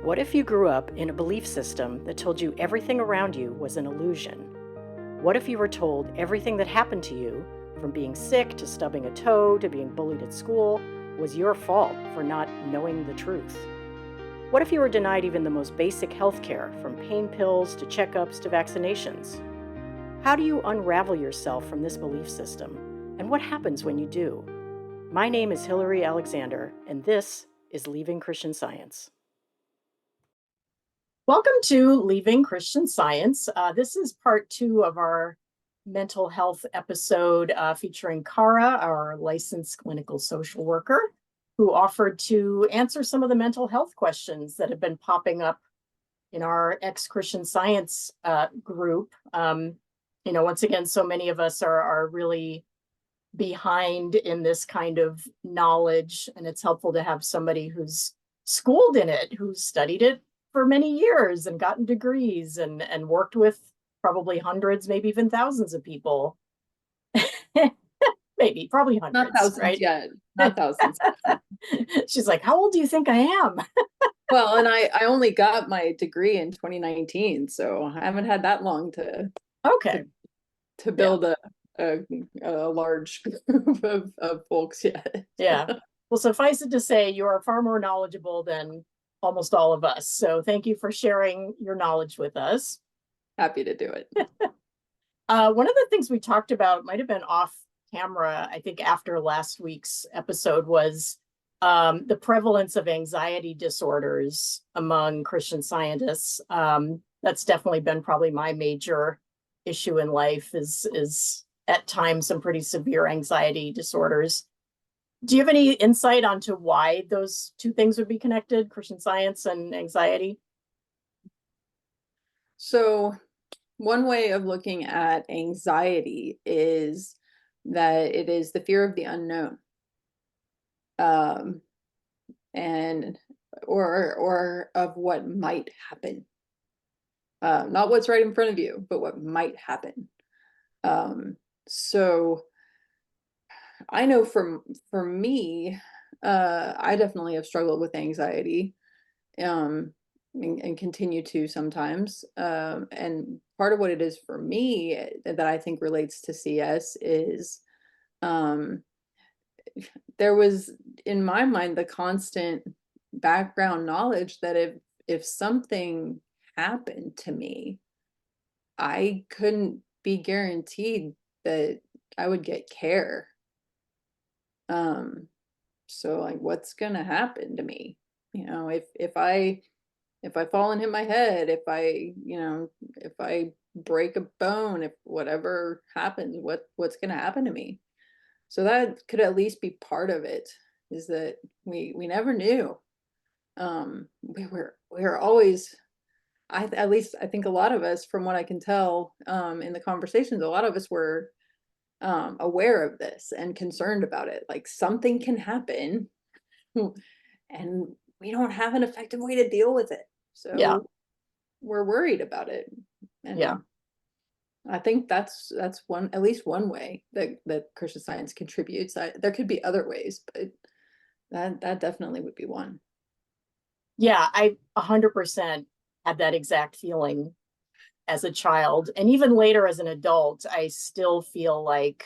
What if you grew up in a belief system that told you everything around you was an illusion? What if you were told everything that happened to you, from being sick to stubbing a toe to being bullied at school, was your fault for not knowing the truth? What if you were denied even the most basic health care, from pain pills to checkups to vaccinations? How do you unravel yourself from this belief system? And what happens when you do? My name is Hillary Alexander, and this is Leaving Christian Science. Welcome to Leaving Christian Science. This is part 2 of our mental health episode featuring Cara, our licensed clinical social worker, who offered to answer some of the mental health questions that have been popping up in our ex-Christian Science group. Once again, so many of us are really behind in this kind of knowledge, and it's helpful to have somebody who's schooled in it, who's studied it for many years and gotten degrees and worked with probably hundreds, maybe even thousands of people. Probably hundreds. Not thousands, right? yet. Not thousands. She's like, how old do you think I am? Well, and I only got my degree in 2019, so I haven't had that long to build a large group of folks yet. Yeah. Well, suffice it to say, you are far more knowledgeable than almost all of us. So thank you for sharing your knowledge with us. Happy to do it. One of the things we talked about, might have been off camera, I think after last week's episode, was the prevalence of anxiety disorders among Christian Scientists. That's definitely been probably my major issue in life, is at times some pretty severe anxiety disorders. Do you have any insight onto why those two things would be connected, Christian Science and anxiety? So one way of looking at anxiety is that it is the fear of the unknown. And or of what might happen. Not what's right in front of you, but what might happen. So I know for me, I definitely have struggled with anxiety, and continue to sometimes. And part of what it is for me that I think relates to CS is there was, in my mind, the constant background knowledge that if something happened to me, I couldn't be guaranteed that I would get care. So like, what's gonna happen to me? If I fall and hit my head, if I break a bone, if whatever happens, what's gonna happen to me? So that could at least be part of it, is that we never knew. We were always, at least I think a lot of us, from what I can tell, in the conversations, a lot of us were aware of this and concerned about it. Like, something can happen and we don't have an effective way to deal with it. So we're worried about it. And I think that's at least one way that Christian Science contributes. There could be other ways, but that definitely would be one. Yeah, I 100% had that exact feeling as a child. And even later as an adult, I still feel like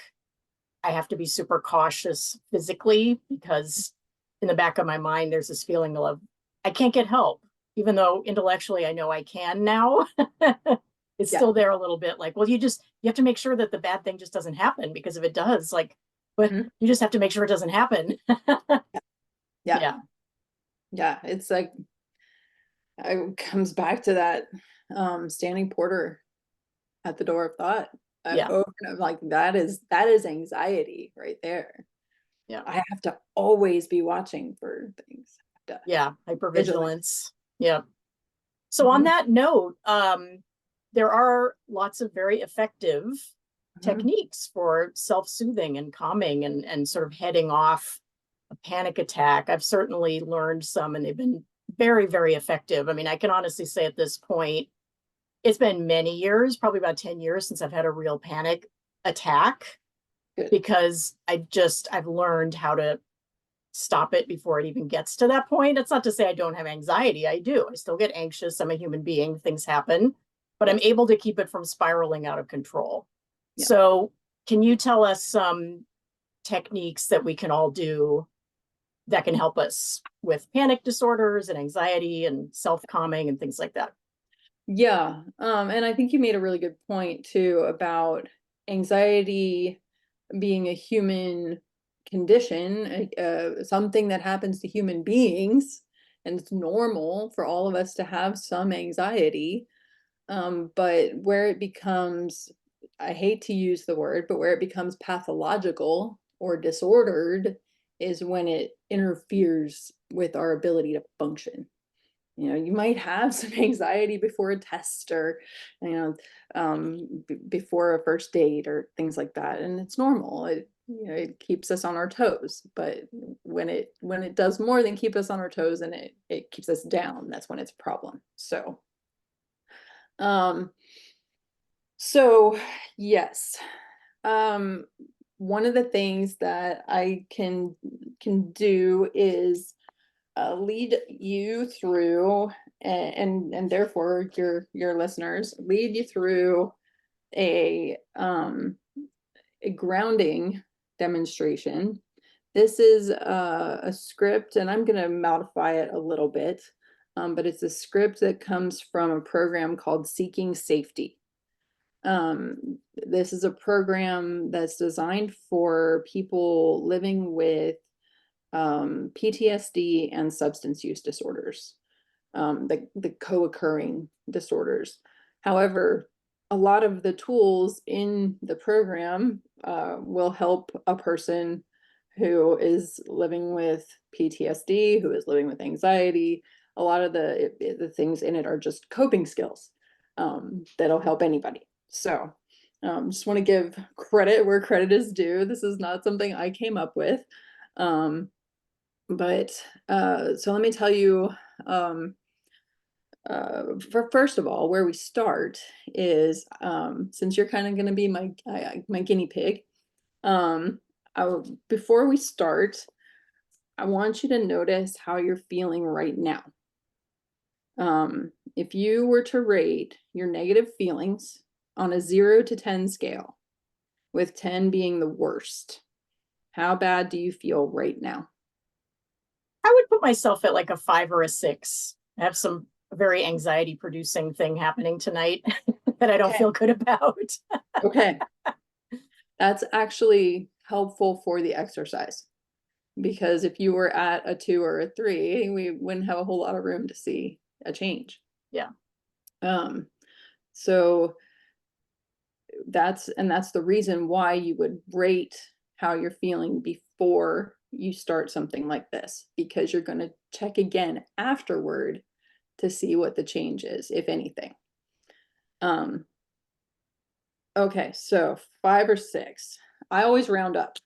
I have to be super cautious physically, because in the back of my mind, there's this feeling of, I can't get help, even though intellectually I know I can now. It's still there a little bit, like, well, you have to make sure that the bad thing just doesn't happen, because if it does, like, but you just have to make sure it doesn't happen. Yeah. It's like, it comes back to that standing porter at the door of thought. Like, that is anxiety right there. Yeah, I have to always be watching for things. Hypervigilance. Yeah. So on that note, there are lots of very effective techniques for self-soothing and calming and sort of heading off a panic attack. I've certainly learned some, and they've been very, very effective. I mean, I can honestly say at this point, it's been many years, probably about 10 years since I've had a real panic attack. Good. Because I've learned how to stop it before it even gets to that point. It's not to say I don't have anxiety. I do. I still get anxious. I'm a human being. Things happen, but I'm able to keep it from spiraling out of control. Yeah. So can you tell us some techniques that we can all do that can help us with panic disorders and anxiety and self-calming and things like that? Yeah. And I think you made a really good point too about anxiety being a human condition, something that happens to human beings, and it's normal for all of us to have some anxiety. But where it becomes, I hate to use the word, but where it becomes pathological or disordered is when it interferes with our ability to function. You know, you might have some anxiety before a test, or, you know, before a first date or things like that. And it's normal. It keeps us on our toes. But when it does more than keep us on our toes, and it keeps us down, that's when it's a problem. So yes. One of the things that I can do is lead you through, and therefore your listeners, lead you through a grounding demonstration. This is a script, and I'm going to modify it a little bit, but it's a script that comes from a program called Seeking Safety. This is a program that's designed for people living with PTSD and substance use disorders, the co-occurring disorders. However, a lot of the tools in the program will help a person who is living with PTSD, who is living with anxiety. A lot of the things in it are just coping skills that'll help anybody. So just want to give credit where credit is due. This is not something I came up with. But so let me tell you, for first of all, where we start is, since you're kind of going to be my guinea pig, before we start, I want you to notice how you're feeling right now. If you were to rate your negative feelings on a 0 to 10 scale, with 10 being the worst, how bad do you feel right now? I would put myself at like a 5 or a 6. I have some very anxiety producing thing happening tonight that I don't feel good about. Okay. That's actually helpful for the exercise, because if you were at a 2 or a 3, we wouldn't have a whole lot of room to see a change. Yeah. So that's the reason why you would rate how you're feeling before you start something like this, because you're going to check again afterward to see what the change is, if anything. Okay, so 5 or 6. I always round up.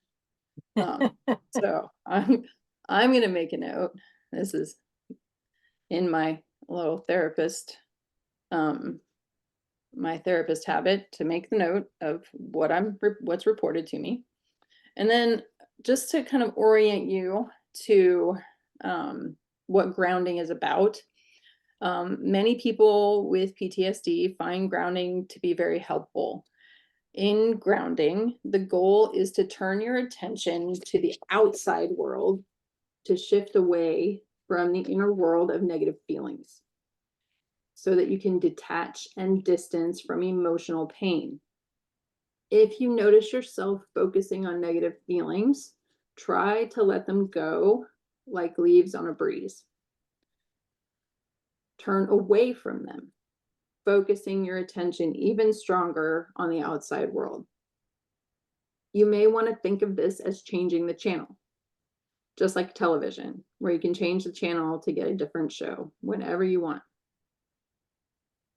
So I'm going to make a note. This is in my little therapist, my therapist habit, to make the note of what's reported to me. And then just to kind of orient you to what grounding is about. Many people with PTSD find grounding to be very helpful. In grounding, the goal is to turn your attention to the outside world, to shift away from the inner world of negative feelings, so that you can detach and distance from emotional pain. If you notice yourself focusing on negative feelings, try to let them go like leaves on a breeze. Turn away from them, focusing your attention even stronger on the outside world. You may want to think of this as changing the channel, just like television, where you can change the channel to get a different show whenever you want.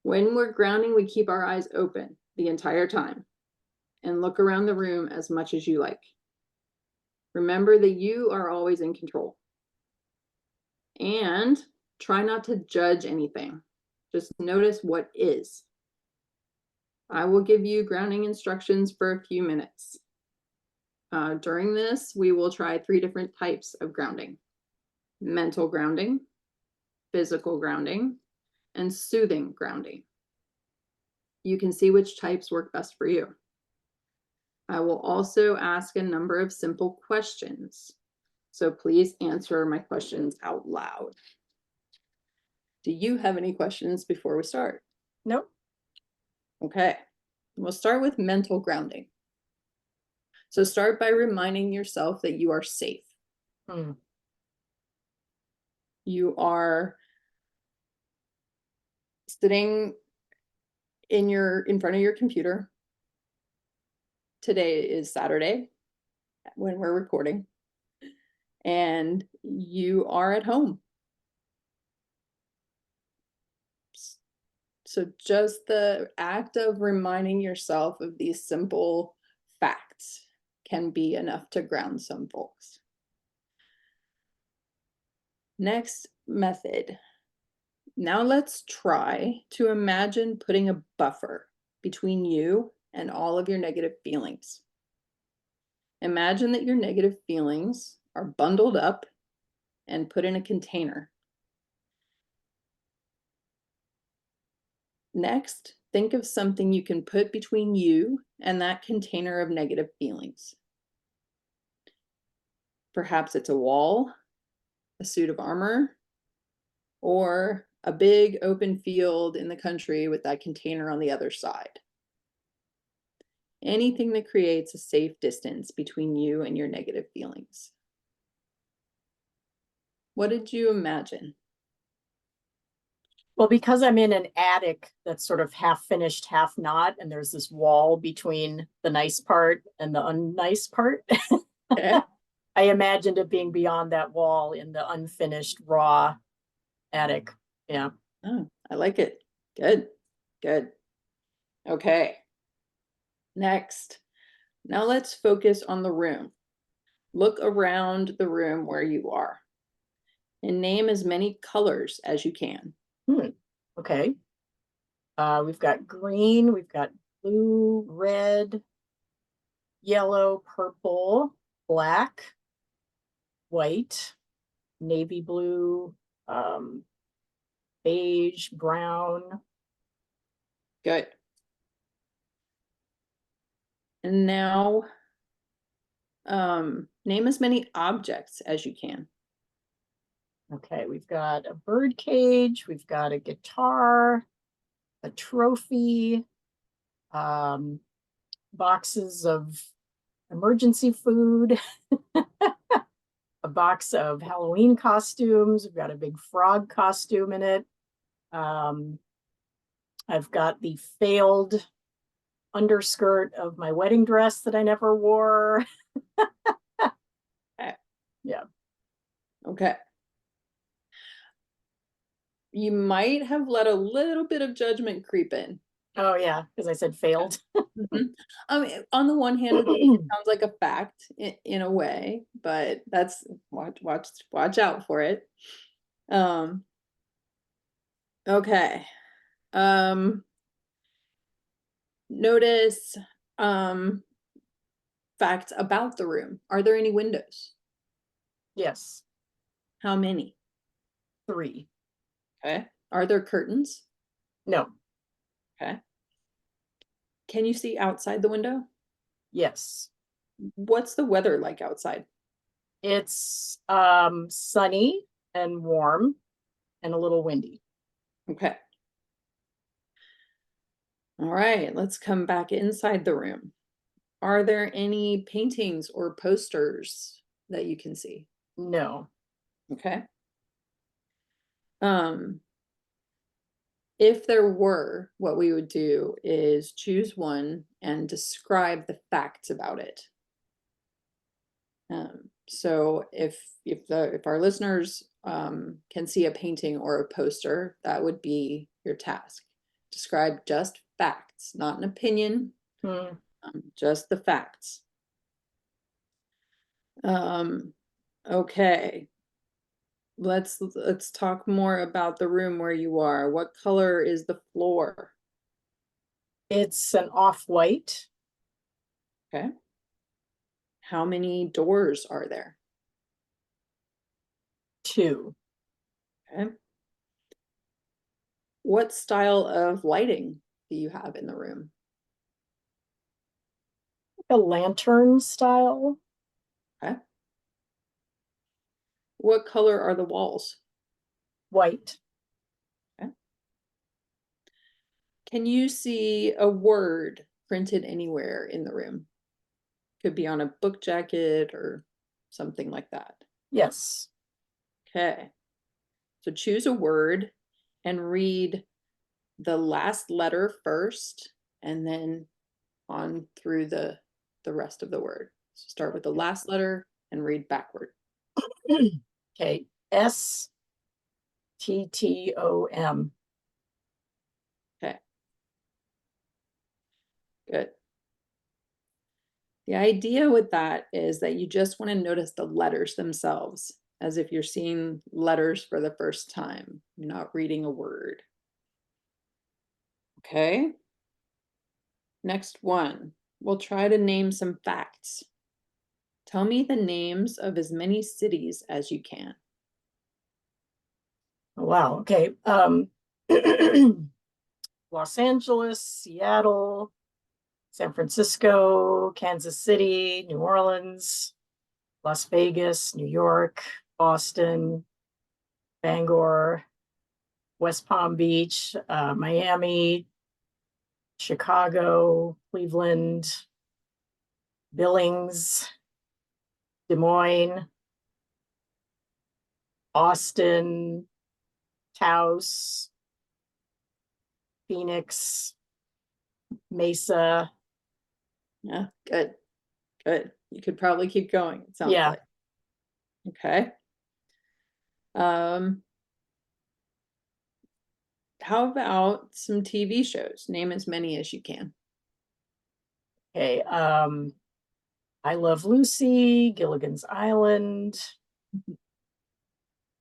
When we're grounding, we keep our eyes open the entire time and look around the room as much as you like. Remember that you are always in control. And try not to judge anything. Just notice what is. I will give you grounding instructions for a few minutes. During this, we will try 3 different types of grounding: mental grounding, physical grounding, and soothing grounding. You can see which types work best for you. I will also ask a number of simple questions, so please answer my questions out loud. Do you have any questions before we start? Nope. Okay, we'll start with mental grounding. So start by reminding yourself that you are safe. Hmm. You are sitting in front of your computer. Today is Saturday when we're recording, and you are at home. So just the act of reminding yourself of these simple facts can be enough to ground some folks. Next method. Now let's try to imagine putting a buffer between you and all of your negative feelings. Imagine that your negative feelings are bundled up and put in a container. Next, think of something you can put between you and that container of negative feelings. Perhaps it's a wall, a suit of armor, or a big open field in the country with that container on the other side. Anything that creates a safe distance between you and your negative feelings. What did you imagine? Well, because I'm in an attic that's sort of half finished, half not, and there's this wall between the nice part and the unnice part, Okay. I imagined it being beyond that wall in the unfinished, raw attic. Yeah. Oh, I like it. Good, good. Okay. Next, now let's focus on the room. Look around the room where you are and name as many colors as you can. Okay. We've got green, we've got blue, red, yellow, purple, black, white, navy blue, beige, brown. Good. And now, name as many objects as you can. Okay, we've got a bird cage, we've got a guitar, a trophy, boxes of emergency food, a box of Halloween costumes. We've got a big frog costume in it. I've got the failed underskirt of my wedding dress that I never wore. Yeah. Okay. You might have let a little bit of judgment creep in. Oh yeah, because I said failed. On the one hand, it sounds like a fact in a way, but that's watch out for it. Okay. Notice facts about the room. Are there any windows? Yes, How many? 3. Okay. Are there curtains? No. Okay. Can you see outside the window? Yes. What's the weather like outside? It's sunny and warm and a little windy. Okay. All right, let's come back inside the room. Are there any paintings or posters that you can see? No. Okay. If there were, what we would do is choose one and describe the facts about it. So if our listeners can see a painting or a poster, that would be your task. Describe just facts, not an opinion, just the facts. Okay. Let's talk more about the room where you are. What color is the floor? It's an off-white. Okay. How many doors are there? 2. Okay. What style of lighting do you have in the room? A lantern style. Okay. What color are the walls? White. Okay. Can you see a word printed anywhere in the room? Could be on a book jacket or something like that. Yes. Okay. So choose a word and read the last letter first and then on through the rest of the word. So start with the last letter and read backward. Okay. STTOM. Okay. Good. The idea with that is that you just want to notice the letters themselves, as if you're seeing letters for the first time, not reading a word. Okay. Next one, we'll try to name some facts. Tell me the names of as many cities as you can. Wow. Okay. Los Angeles, Seattle, San Francisco, Kansas City, New Orleans, Las Vegas, New York, Boston, Bangor, West Palm Beach, Miami, Chicago, Cleveland, Billings, Des Moines, Austin, Taos, Phoenix, Mesa. Yeah, good, good. You could probably keep going, it sounds Yeah. like. Okay. How about some TV shows? Name as many as you can. Okay. I Love Lucy, Gilligan's Island,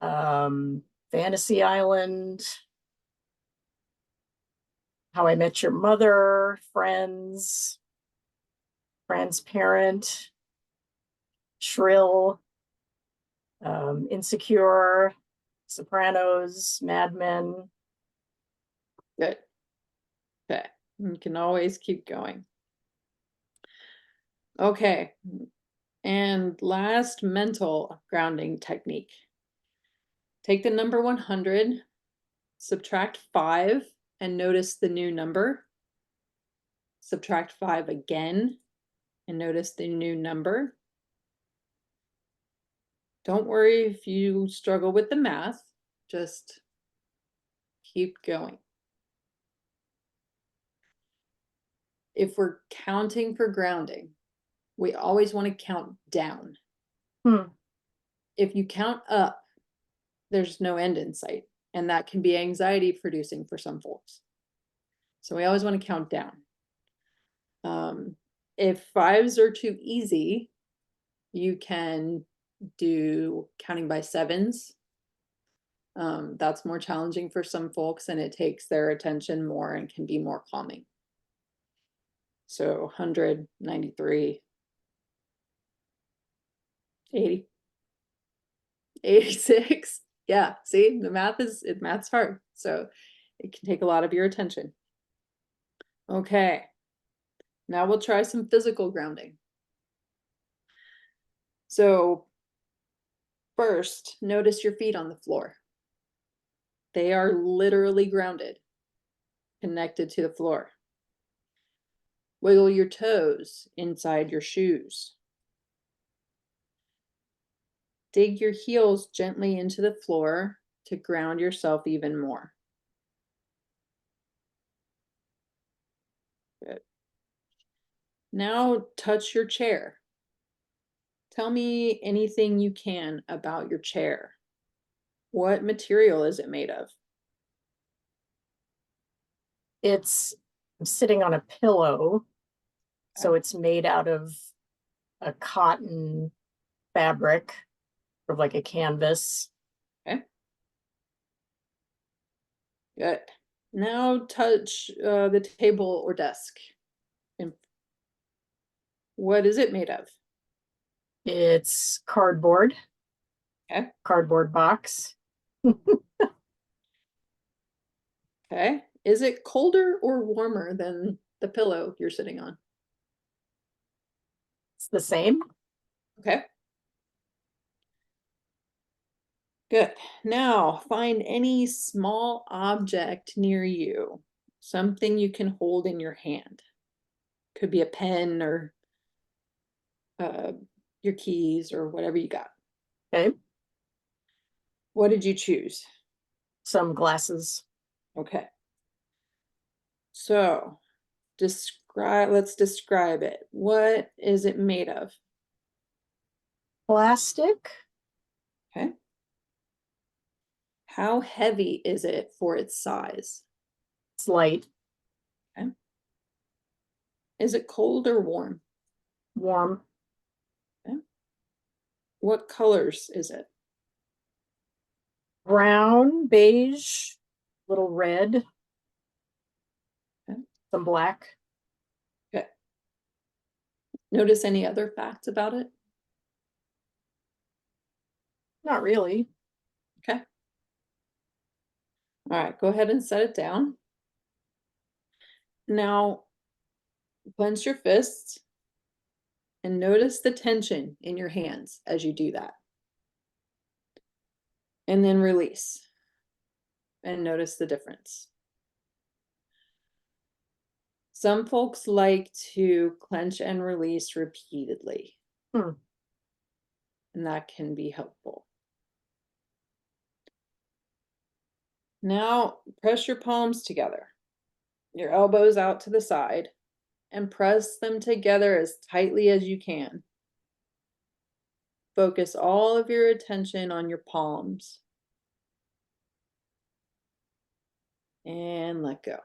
Fantasy Island, How I Met Your Mother, Friends, Transparent, Shrill, Insecure, Sopranos, Mad Men. Good. Okay. You can always keep going. Okay. And last mental grounding technique. Take the number 100, subtract 5, and notice the new number. Subtract 5 again, and notice the new number. Don't worry if you struggle with the math, just keep going. If we're counting for grounding, we always want to count down. If you count up, there's no end in sight, and that can be anxiety producing for some folks. So we always want to count down. If 5s are too easy, you can do counting by 7s. That's more challenging for some folks, and it takes their attention more and can be more calming. So 100, 93, 80, 86. Yeah, see, math's hard. So it can take a lot of your attention. Okay, now we'll try some physical grounding. So first, notice your feet on the floor. They are literally grounded, connected to the floor. Wiggle your toes inside your shoes. Dig your heels gently into the floor to ground yourself even more. Good. Now touch your chair. Tell me anything you can about your chair. What material is it made of? It's I'm sitting on a pillow, so it's made out of a cotton fabric, sort of like a canvas. Okay. Good. Now touch the table or desk. And what is it made of? It's cardboard. Okay. Cardboard box. Okay. Is it colder or warmer than the pillow you're sitting on? It's the same. Okay. Good. Now find any small object near you, something you can hold in your hand. Could be a pen or uh, your keys or whatever you got. Okay. What did you choose? Some glasses. Okay. So let's describe it. What is it made of? Plastic. Okay. How heavy is it for its size? It's light. Okay. Is it cold or warm? Warm. Okay. What colors is it? Brown, beige, little red. Okay. Some black. Okay. Notice any other facts about it? Not really. Okay. All right, go ahead and set it down. Now, clench your fists and notice the tension in your hands as you do that. And then release and notice the difference. Some folks like to clench and release repeatedly, Hmm. and that can be helpful. Now, press your palms together, your elbows out to the side, and press them together as tightly as you can. Focus all of your attention on your palms. And let go.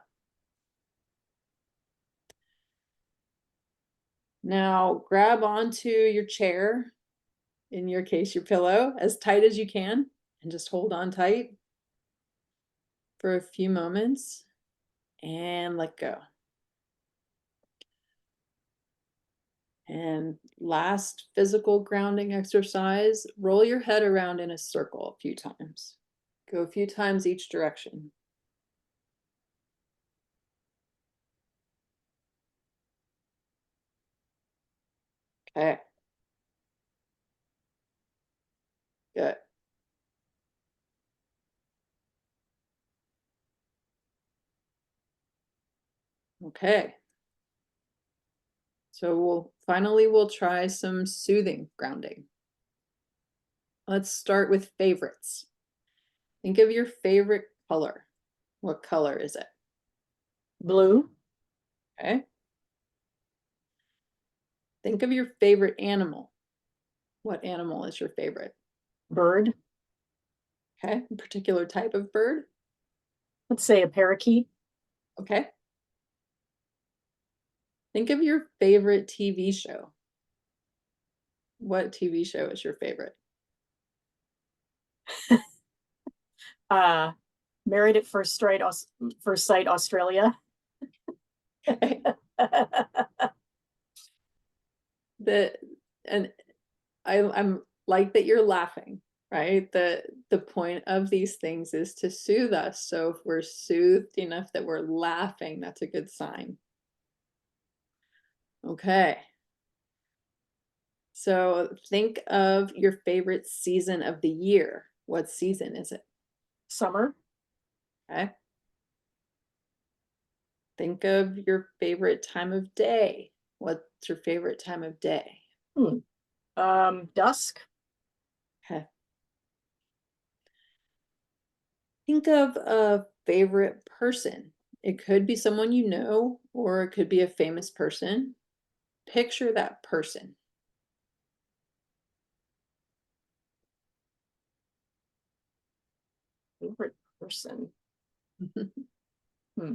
Now, grab onto your chair, in your case, your pillow, as tight as you can, and just hold on tight for a few moments and let go. And last physical grounding exercise, roll your head around in a circle a few times. Go a few times each direction. Okay. Good. Okay. So we'll try some soothing grounding. Let's start with favorites. Think of your favorite color. What color is it? Blue. Okay. Think of your favorite animal. What animal is your favorite? Bird. Okay. A particular type of bird? Let's say a parakeet. Okay. Think of your favorite TV show. What TV show is your favorite? Married at First Sight, Australia. Okay. And I'm like that you're laughing, right? The point of these things is to soothe us. So if we're soothed enough that we're laughing, that's a good sign. Okay. So think of your favorite season of the year. What season is it? Summer. Okay. Think of your favorite time of day. What's your favorite time of day? Dusk. Okay. Think of a favorite person. It could be someone you know, or it could be a famous person. Picture that person. Favorite person. Hmm.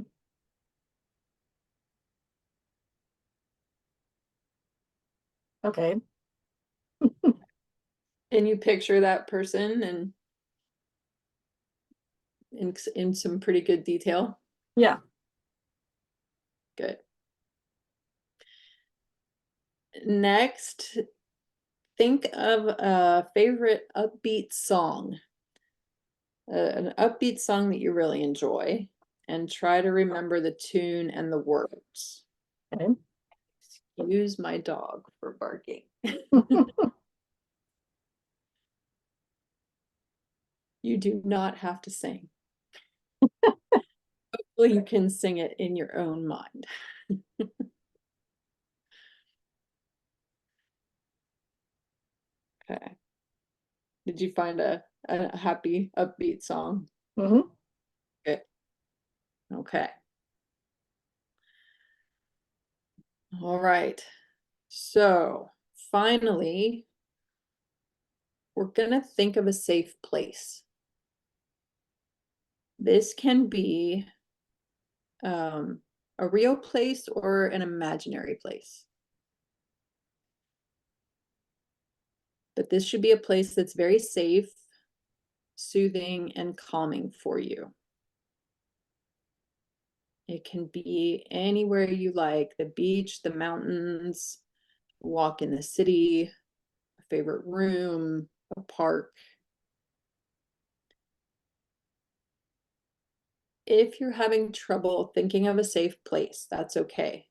Okay. Can you picture that person and in some pretty good detail? Yeah. Good. Next, think of a favorite upbeat song, an upbeat song that you really enjoy, and try to remember the tune and the words. Okay. Excuse my dog for barking. You do not have to sing. Hopefully you can sing it in your own mind. Okay. Did you find a happy, upbeat song? Mhm. Good. Okay. All right. So finally, we're gonna think of a safe place. This can be a real place or an imaginary place. But this should be a place that's very safe, soothing, and calming for you. It can be anywhere you like, the beach, the mountains, walk in the city, a favorite room, a park. If you're having trouble thinking of a safe place, that's okay.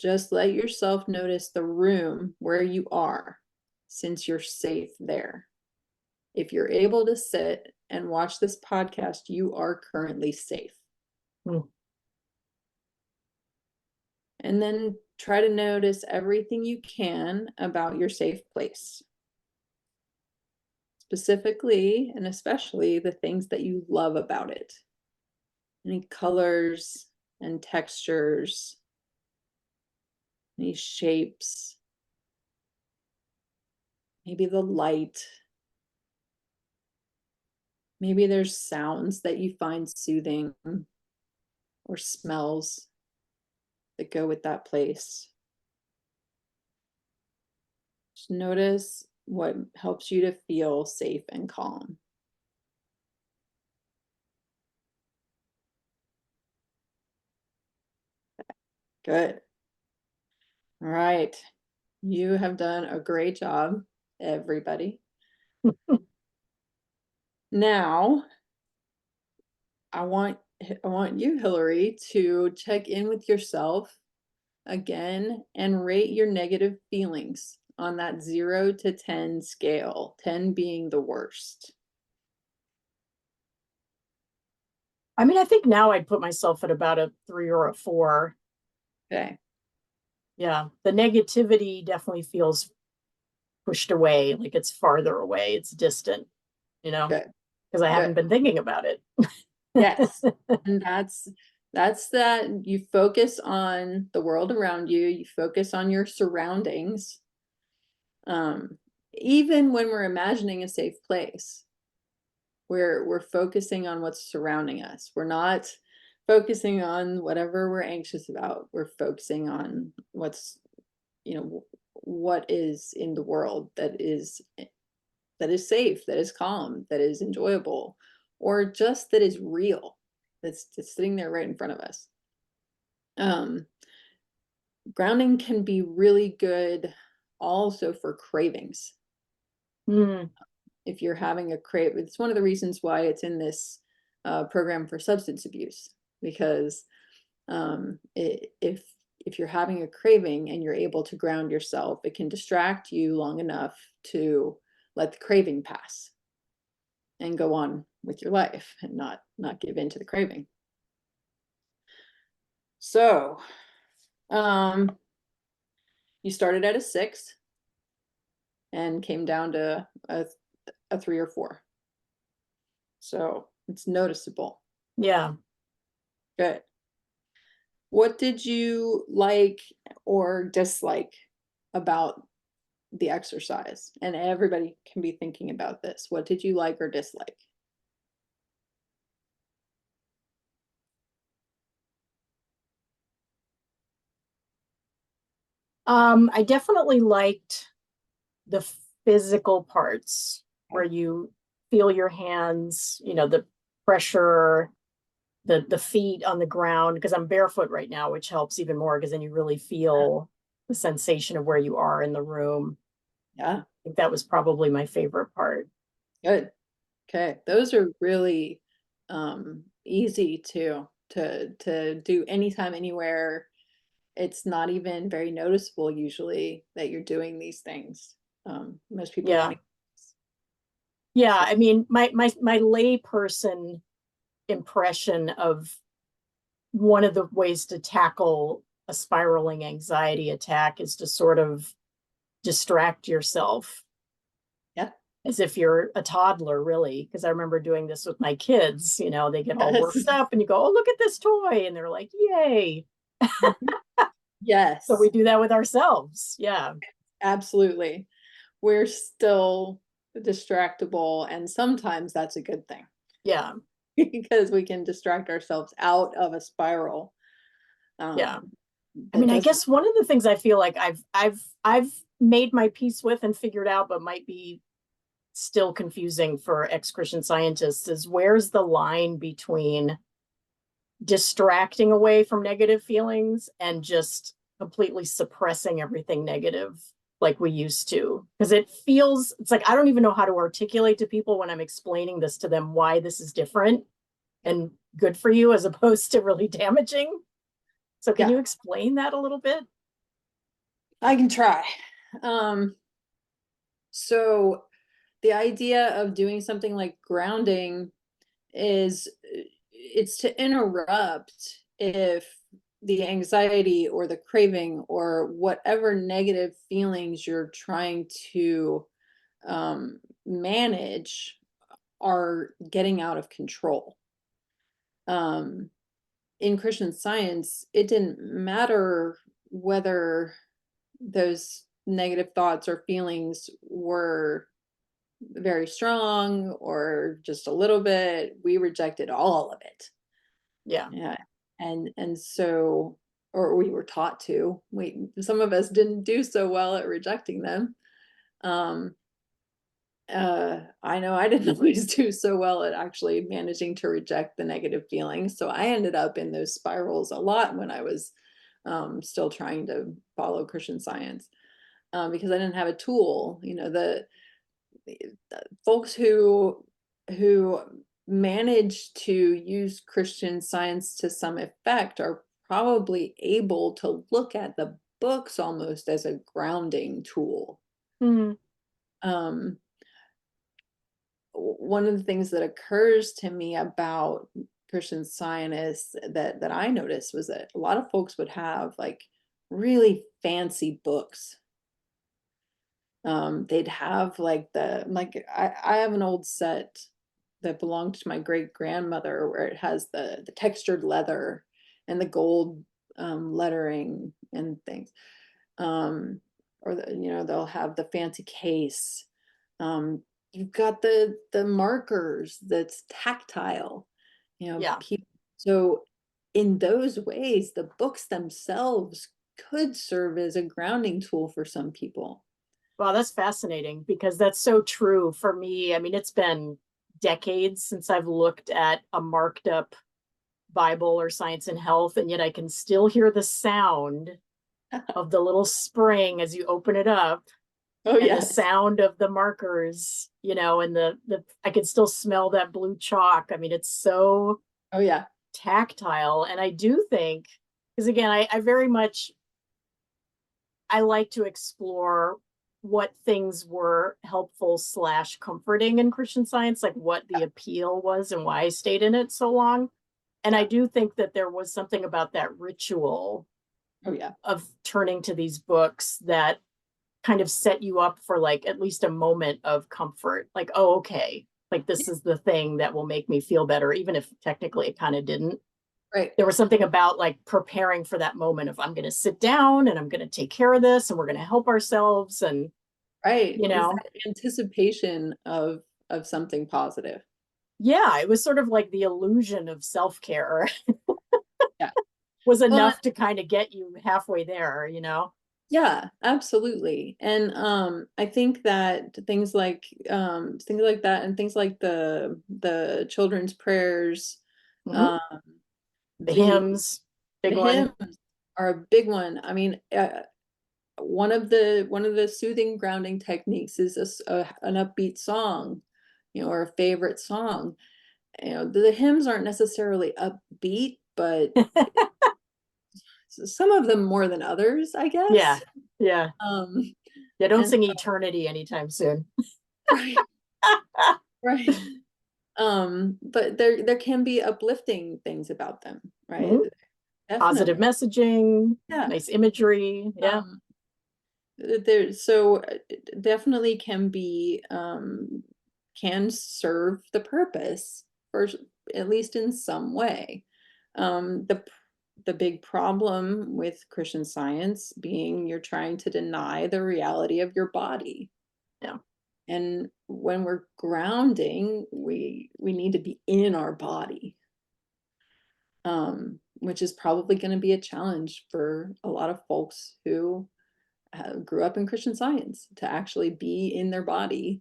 Just let yourself notice the room where you are, since you're safe there. If you're able to sit and watch this podcast, you are currently safe. Mm. And then try to notice everything you can about your safe place. Specifically and especially the things that you love about it. Any colors and textures, any shapes, maybe the light. Maybe there's sounds that you find soothing or smells that go with that place. Just notice what helps you to feel safe and calm. Good. All right. You have done a great job, everybody. Now, I want you, Hillary, to check in with yourself again and rate your negative feelings on that 0 to 10 scale, 10 being the worst. I mean, I think now I'd put myself at about a 3 or a 4. Okay. Yeah, the negativity definitely feels pushed away, like it's farther away, it's distant, Good. because I haven't Good. been thinking about it. Yes. And that's that you focus on the world around you, you focus on your surroundings. Even when we're imagining a safe place, we're focusing on what's surrounding us. We're not focusing on whatever we're anxious about. We're focusing on what's, what is in the world that is safe, that is calm, that is enjoyable, or just that is real, that's just sitting there right in front of us. Grounding can be really good also for cravings. Mm. If you're having a crave, it's one of the reasons why it's in this program for substance abuse, because if you're having a craving and you're able to ground yourself, it can distract you long enough to let the craving pass and go on with your life and not give in to the craving. So you started at a 6 and came down to a 3 or 4. So it's noticeable. Yeah. Good. What did you like or dislike about the exercise? And everybody can be thinking about this. What did you like or dislike? I definitely liked the physical parts where you feel your hands, the pressure, the feet on the ground, because I'm barefoot right now, which helps even more because then you really feel the sensation of where you are in the room. Yeah. I think that was probably my favorite part. Good. Okay. Those are really easy to do anytime, anywhere. It's not even very noticeable usually that you're doing these things. Most people Yeah. don't. Yeah. So I mean, my lay person impression of one of the ways to tackle a spiraling anxiety attack is to sort of distract yourself yeah. as if you're a toddler, really. Because I remember doing this with my kids. You know, they get all Yes. worked up and you go, oh, look at this toy. And they're like, yay. Mhm. So we Yes, do that with ourselves. Yeah. absolutely. We're still distractible, and sometimes that's a good thing Yeah. because we can distract ourselves out of a spiral. Yeah. Um, I that mean, I doesn't. guess one of the things I feel like I've made my peace with and figured out, but might be still confusing for ex-Christian scientists is where's the line between distracting away from negative feelings and just completely suppressing everything negative like we used to. Because it's like I don't even know how to articulate to people when I'm explaining this to them why this is different and good for you as opposed to really damaging. So can Yeah, you explain that a little bit? I can try. Um, so the idea of doing something like grounding is it's to interrupt if the anxiety or the craving or whatever negative feelings you're trying to manage are getting out of control. Um, in Christian Science, it didn't matter whether those negative thoughts or feelings were very strong or just a little bit. We rejected all of it. Yeah. Yeah. And so, or we were taught to. Some of us didn't do so well at rejecting them. Um, I know I didn't always do so well at actually managing to reject the negative feelings. So I ended up in those spirals a lot when I was still trying to follow Christian Science, because I didn't have a tool. The folks who manage to use Christian Science to some effect are probably able to look at the books almost as a grounding tool. Mhm. Um, one of the things that occurs to me about Christian Scientists that I noticed was that a lot of folks would have like really fancy books. They'd have I have an old set that belonged to my great grandmother where it has the textured leather and the gold lettering and things. Or they'll have the fancy case. You've got the markers that's tactile. Yeah. People. So in those ways, the books themselves could serve as a grounding tool for some people. Wow, that's fascinating because that's so true for me. I mean, it's been decades since I've looked at a marked up Bible or Science and Health, and yet I can still hear the sound of the little spring as you open it up Oh and the yes. sound of the markers, and the I can still smell that blue chalk. I mean, it's so Oh yeah. tactile. And I do think, because again, I very much I like to explore what things were helpful slash comforting in Christian Science, like what the appeal was and why I stayed in it so long. And I Yeah. do think that there was something about that ritual Oh yeah. of turning to these books that kind of set you up for like at least a moment of comfort. Like, oh, okay, like this is the thing that will make me feel better, even if technically it kind of didn't. Right. There was something about like preparing for that moment of I'm going to sit down and I'm going to take care of this and we're going to help ourselves. And, Right. you Is know, that anticipation of something positive. yeah, it was sort of like the illusion of self care Yeah. was Well, enough to kind of get you halfway there. yeah, absolutely. And I think that things like that and things like the children's prayers, Mm-hmm. um The the hymns, big the one. hymns are a big one. I mean, one of the soothing grounding techniques is an upbeat song, or a favorite song. The hymns aren't necessarily upbeat, but some of them more than others, I Yeah. guess. Yeah. Um, Yeah. Don't and sing Eternity anytime soon. right, right. But there can be uplifting things about them, right? Mhm. Positive Definitely. messaging, Yeah. nice imagery. Yeah. Um, there so definitely can be can serve the purpose for at least in some way. The big problem with Christian Science being you're trying to deny the reality of your body. Yeah. And when we're grounding, we need to be in our body, which is probably going to be a challenge for a lot of folks who grew up in Christian Science to actually be in their body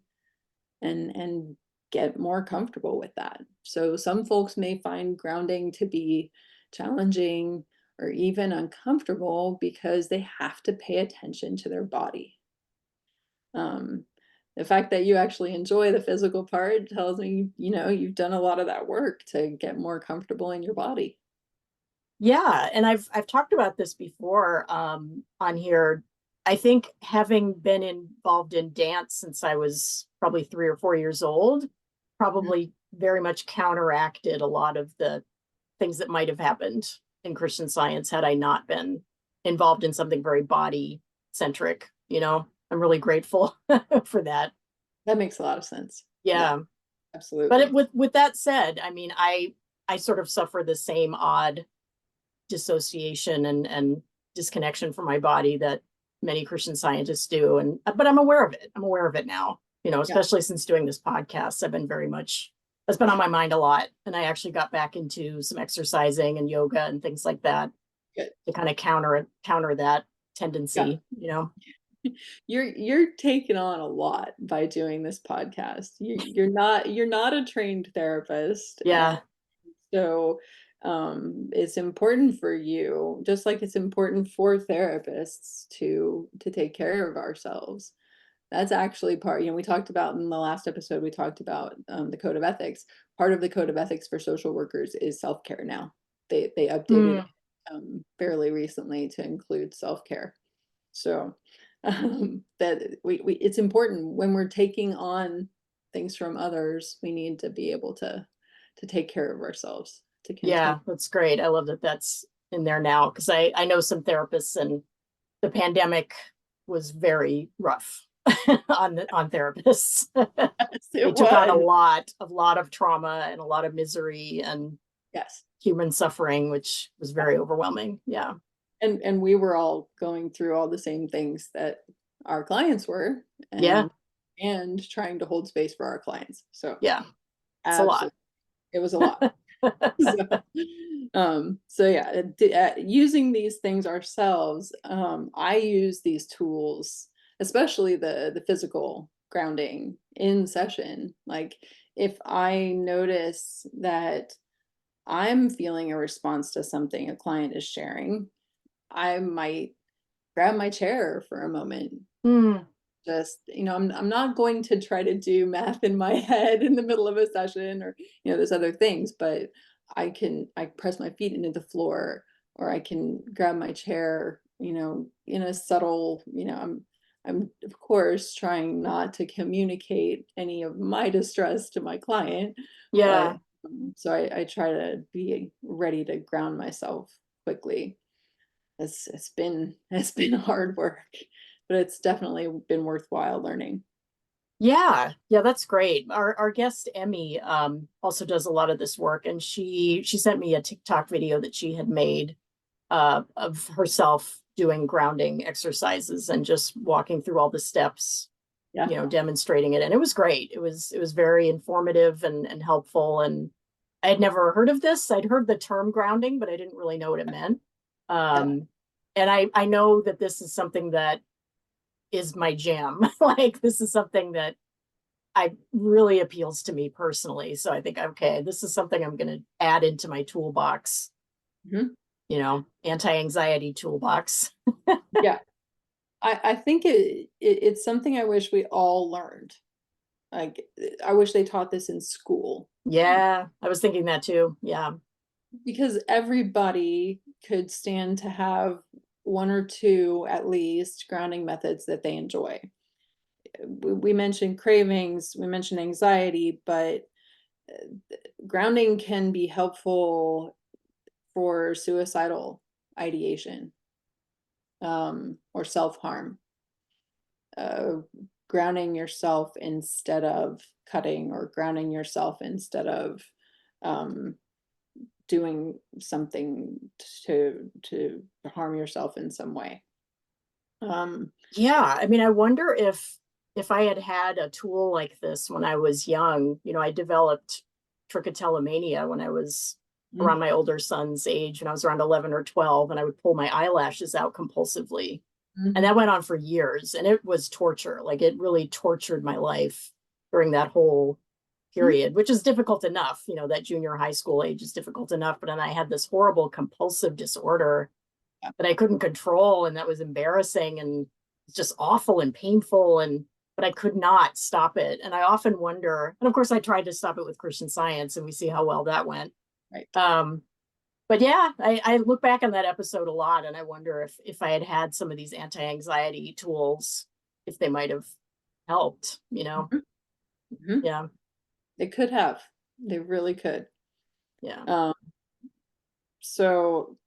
and get more comfortable with that. So some folks may find grounding to be challenging or even uncomfortable because they have to pay attention to their body. Um, the fact that you actually enjoy the physical part tells me, you've done a lot of that work to get more comfortable in your body. Yeah, and I've talked about this before on here. I think having been involved in dance since I was probably 3 or 4 years old, Mhm. probably very much counteracted a lot of the things that might have happened in Christian Science had I not been involved in something very body centric. I'm really grateful for that. That makes a lot of sense. Yeah, Yeah. But absolutely. with that said, I mean, I sort of suffer the same odd dissociation and disconnection from my body that many Christian scientists do. And but I'm aware of it. I'm aware of it now, Yeah, especially since doing this podcast. I've been very much that's been on my mind a lot. And I actually got back into some exercising and yoga and things like that good. to kind of counter that Yeah. tendency. You're taking on a lot by doing this podcast. You're not a trained therapist, and Yeah. so it's important for you, just like it's important for therapists to take care of ourselves. That's actually part, we talked about in the last episode, we talked about the code of ethics. Part of the code of ethics for social workers is self-care now. They updated it Mm, fairly recently to include self-care. So that we it's important when we're taking on things from others, we need to be able to take care of ourselves to continue. yeah, that's great. I love that that's in there now because I know some therapists and the pandemic was very rough on therapists. Yes, They it took on was. a lot of trauma and a lot of misery and Yes. human suffering, which was Yeah. very overwhelming. Yeah. And we were all going through all the same things that our clients were, Yeah. and trying to hold space for our clients. So Yeah. It's a lot. absolutely, it was a lot. So, so yeah, using these things ourselves, I use these tools, especially the physical grounding in session. Like if I notice that I'm feeling a response to something a client is sharing, I might grab my chair for a moment. Mm, Just, I'm not going to try to do math in my head in the middle of a session, or, there's other things, but I press my feet into the floor, or I can grab my chair, in a subtle, I'm of course trying not to communicate any of my distress to my client, but yeah. so I try to be ready to ground myself quickly. It's been hard work, but it's definitely been worthwhile learning. Yeah. Yeah, that's great. Our guest Emmy also does a lot of this work and she sent me a TikTok video that she had made of herself doing grounding exercises and just walking through all the steps, Yeah. demonstrating it. And it was great. It was very informative and helpful. And I had never heard of this. I'd heard the term grounding, but I didn't really know what it meant. Yeah. And I know that this is something that is my jam. Like this is something that I really appeals to me personally. So I think, okay, this is something I'm going to add into my toolbox, Mhm. anti-anxiety toolbox. Yeah. I think it's something I wish we all learned. Like, I wish they taught this in school. Yeah, I was thinking that too. Yeah. Because everybody could stand to have one or two at least grounding methods that they enjoy. We mentioned cravings, we mentioned anxiety, but grounding can be helpful for suicidal ideation, or self-harm. uh, Grounding yourself instead of cutting, or grounding yourself instead of um, doing something to harm yourself in some way. Yeah, I mean, I wonder if I had had a tool like this when I was young. I developed trichotillomania when I was Mhm. around my older son's age, when I was around 11 or 12, and I would pull my eyelashes out compulsively. And that Mhm. went on for years, and it was torture. Like, it really tortured my life during that whole Mhm. period, which is difficult enough. That junior high school age is difficult enough, but then I had this horrible compulsive disorder Yeah. that I couldn't control, and that was embarrassing and just awful and painful, and but I could not stop it. And I often wonder, and of course I tried to stop it with Christian Science, and we see how well that went. Right. um but yeah, I look back on that episode a lot, and I wonder if I had had some of these anti-anxiety tools, if they might have helped. Mhm. Mhm. Yeah. They could have. They really could. Yeah. Um, so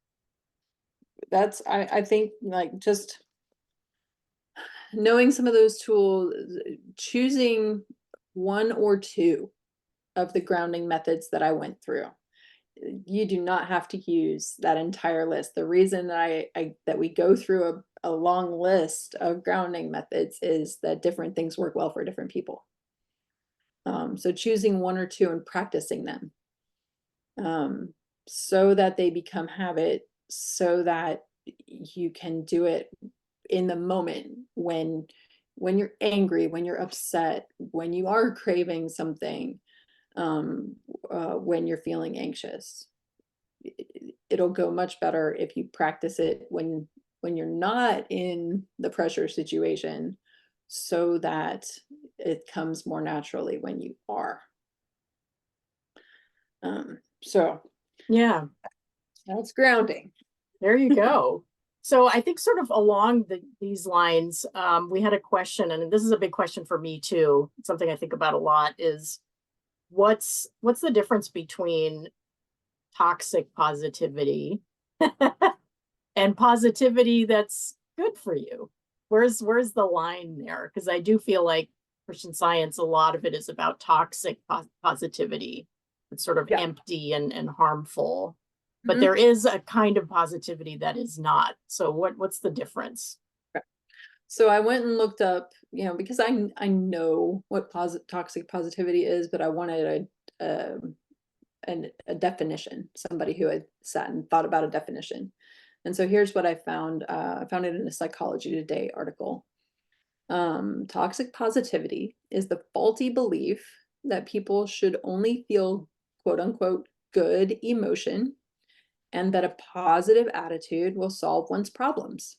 that's, I think, like, just knowing some of those tools, choosing one or two of the grounding methods that I went through. You do not have to use that entire list. The reason that that we go through a long list of grounding methods is that different things work well for different people. So choosing one or two and practicing them, um, so that they become habit, so that you can do it in the moment, when you're angry, when you're upset, when you are craving something, um, when you're feeling anxious. It'll go much better if you practice it when you're not in the pressure situation, so that it comes more naturally when you are. So Yeah. that's grounding. There you go. So I think sort of along these lines, we had a question, and this is a big question for me too. It's something I think about a lot, is what's the difference between toxic positivity and positivity that's good for you? Where's the line there? Because I do feel like Christian Science, a lot of it is about toxic positivity. It's sort of Yeah. empty and harmful. But there Mhm. is a kind of positivity that is not. So what's the difference? So I went and looked up, because I know what toxic positivity is, but I wanted a definition, somebody who had sat and thought about a definition. And so here's what I found. I found it in a Psychology Today article. Toxic positivity is the faulty belief that people should only feel quote unquote good emotion, and that a positive attitude will solve one's problems.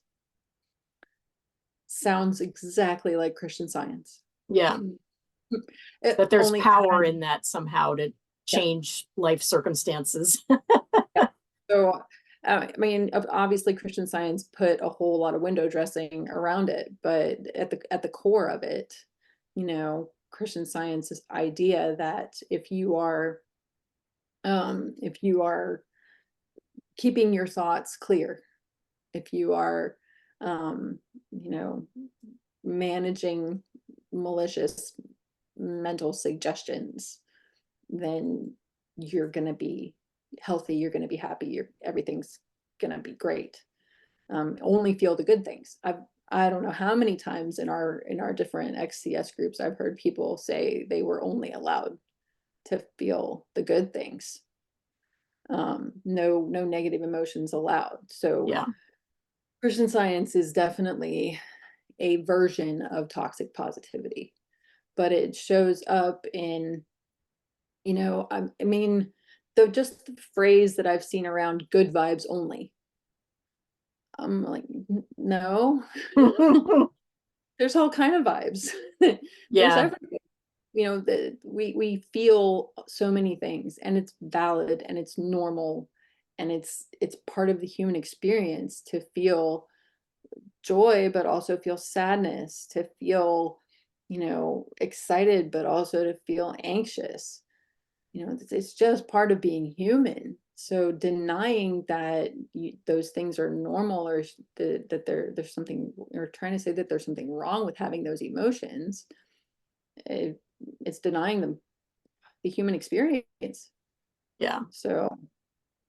Sounds exactly like Christian Science. Yeah, It that there's only power adds, in that somehow to yeah, change life circumstances. yeah. So, I mean, obviously, Christian Science put a whole lot of window dressing around it, but at the core of it, Christian Science's idea that if you are keeping your thoughts clear, if you are, um, you know, managing malicious mental suggestions, then you're going to be healthy, you're going to be happy, everything's going to be great. Only feel the good things. I don't know how many times in our different XCS groups I've heard people say they were only allowed to feel the good things. No negative emotions allowed. So Yeah. Christian Science is definitely a version of toxic positivity, but it shows up in, I mean, just the phrase that I've seen around, good vibes only. I'm like, No, there's all kind of vibes. There's Yeah, everything. That we feel so many things, and it's valid and it's normal, and it's part of the human experience to feel joy, but also feel sadness, to feel, excited, but also to feel anxious. It's just part of being human. So denying that those things are normal, or that there's something, or trying to say that there's something wrong with having those emotions, it, it's denying them the human experience. yeah. So,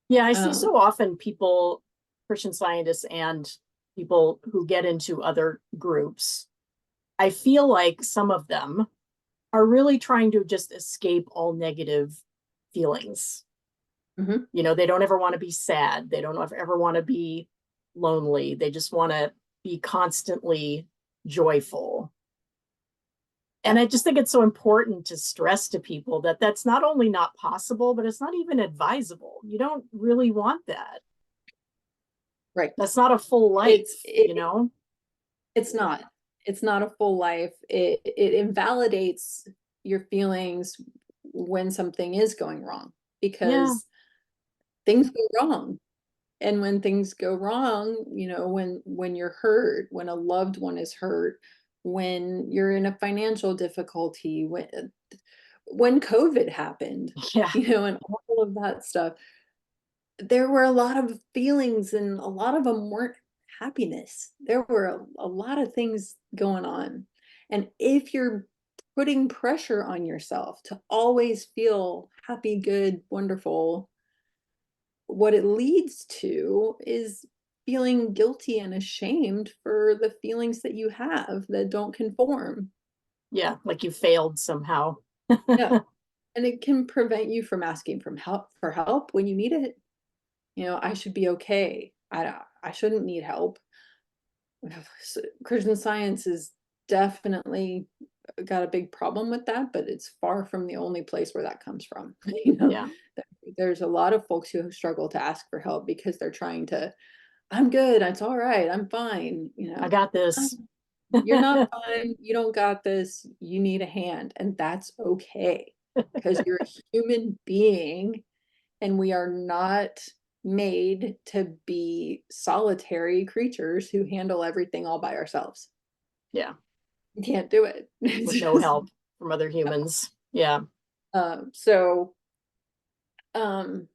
Yeah, I see um, so often people, Christian Scientists and people who get into other groups, I feel like some of them are really trying to just escape all negative feelings. mhm. They don't ever want to be sad. They don't ever want to be lonely. They just want to be constantly joyful. And I just think it's so important to stress to people that that's not only not possible, but it's not even advisable. You don't really want that. Right. That's not a full It's life, it, it's not. It's not a full life. It invalidates your feelings when something is going wrong, Yeah, because things go wrong. And when things go wrong, when you're hurt, when a loved one is hurt, when you're in a financial difficulty, when COVID happened, yeah, and all of that stuff, there were a lot of feelings, and a lot of them weren't happiness. There were a lot of things going on. And if you're putting pressure on yourself to always feel happy, good, wonderful, what it leads to is feeling guilty and ashamed for the feelings that you have that don't conform. yeah, like you failed somehow. Yeah. And it can prevent you from asking for help when you need it. I should be okay. I shouldn't need help. Christian Science is definitely got a big problem with that, but it's far from the only place where that comes from. Yeah, There's a lot of folks who struggle to ask for help because they're trying to, I'm good, it's all right, I'm fine. I got "Um, this. you're not fine, you don't got this, you need a hand, and that's okay, because you're a human being, and we are not made to be solitary creatures who handle everything all by ourselves. Yeah, We can't do it. with no help from other humans. Yeah. So, um,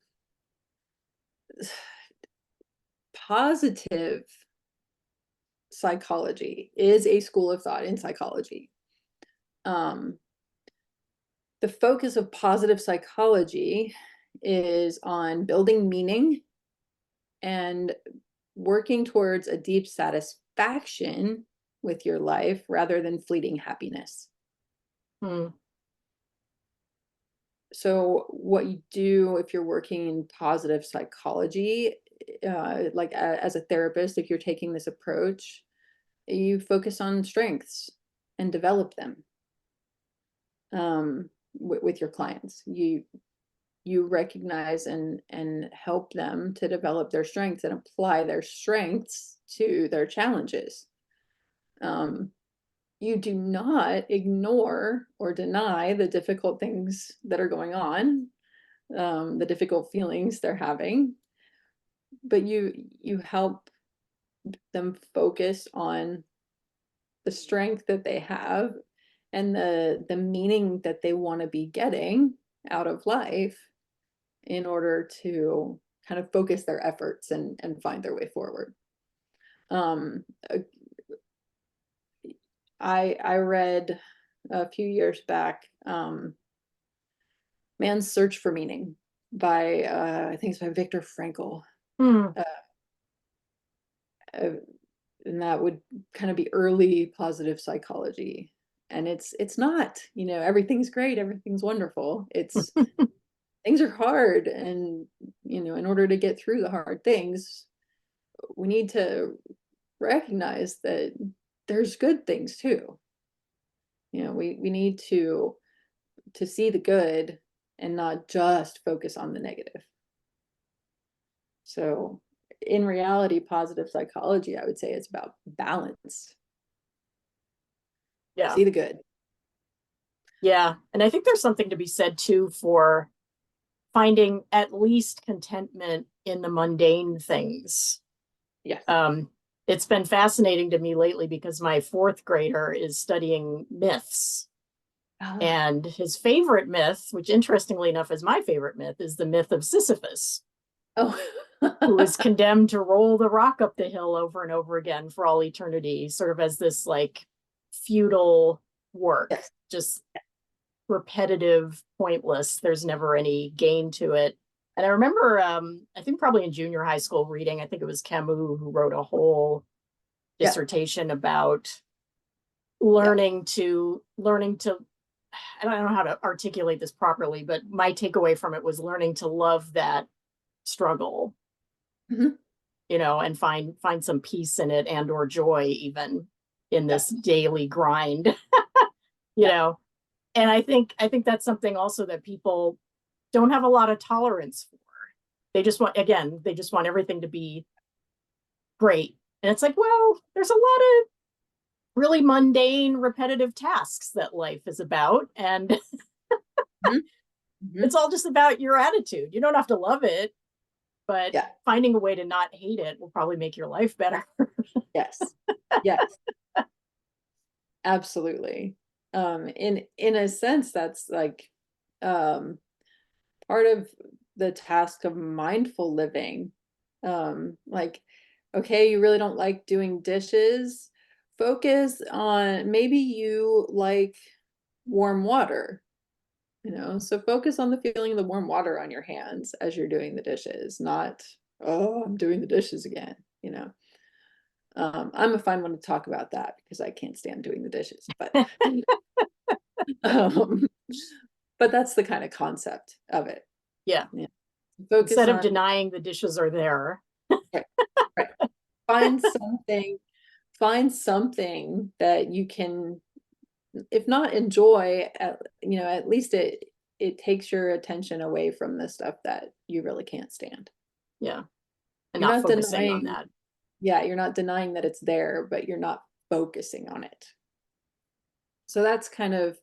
positive psychology is a school of thought in psychology. Um, the focus of positive psychology is on building meaning and working towards a deep satisfaction with your life rather than fleeting happiness. Hmm. So, what you do if you're working in positive psychology, like as a therapist, if you're taking this approach, you focus on strengths and develop them, with your clients. You recognize and help them to develop their strengths and apply their strengths to their challenges. Um, you do not ignore or deny the difficult things that are going on, the difficult feelings they're having, but you help them focus on the strength that they have, and the meaning that they want to be getting out of life, in order to kind of focus their efforts and find their way forward. Um, uh, I read a few years back, Man's Search for Meaning by, I think it's by Viktor Frankl. Hmm. Uh, uh, and that would kind of be early positive psychology. And it's not, everything's great, everything's wonderful. It's things are hard, and in order to get through the hard things, we need to recognize that there's good things too. We need to see the good and not just focus on the negative. So in reality, positive psychology, I would say, it's about balance. Yeah. See the good. Yeah. And I think there's something to be said too for finding at least contentment in the mundane things. Yes. It's been fascinating to me lately because my fourth grader is studying myths. And his favorite myth, which interestingly enough is my favorite myth, is the myth of Sisyphus, who was condemned to roll the rock up the hill over and over again for all eternity, sort of as this like futile work, Yes. just repetitive, pointless. There's never any gain to it. And I remember, I think probably in junior high school reading, I think it was Camus who wrote a whole dissertation about learning to, I don't know how to articulate this properly, but my takeaway from it was learning to love that struggle, you know, and find some peace in it and or joy even in this daily grind, you know. And I think that's something also that people don't have a lot of tolerance for. They just want everything to be great. And it's like, well, there's a lot of really mundane, repetitive tasks that life is about. And it's all just about your attitude. You don't have to love it, but finding a way to not hate it will probably make your life better. Yes. Yes. Absolutely. In a sense, that's like part of the task of mindful living. Like, okay, you really don't like doing dishes. Focus on, maybe you like warm water, you know, so focus on the feeling of the warm water on your hands as you're doing the dishes, not, oh, I'm doing the dishes again, you know. I'm a fine one to talk about that because I can't stand doing the dishes, but but that's the kind of concept of it. Yeah. Focus instead of on denying the dishes are there. right. Find something that you can, if not enjoy, you know, at least it takes your attention away from the stuff that you really can't stand. Yeah. And You're not not focusing denying on that. Yeah, you're not denying that it's there, but you're not focusing on it. So that's kind of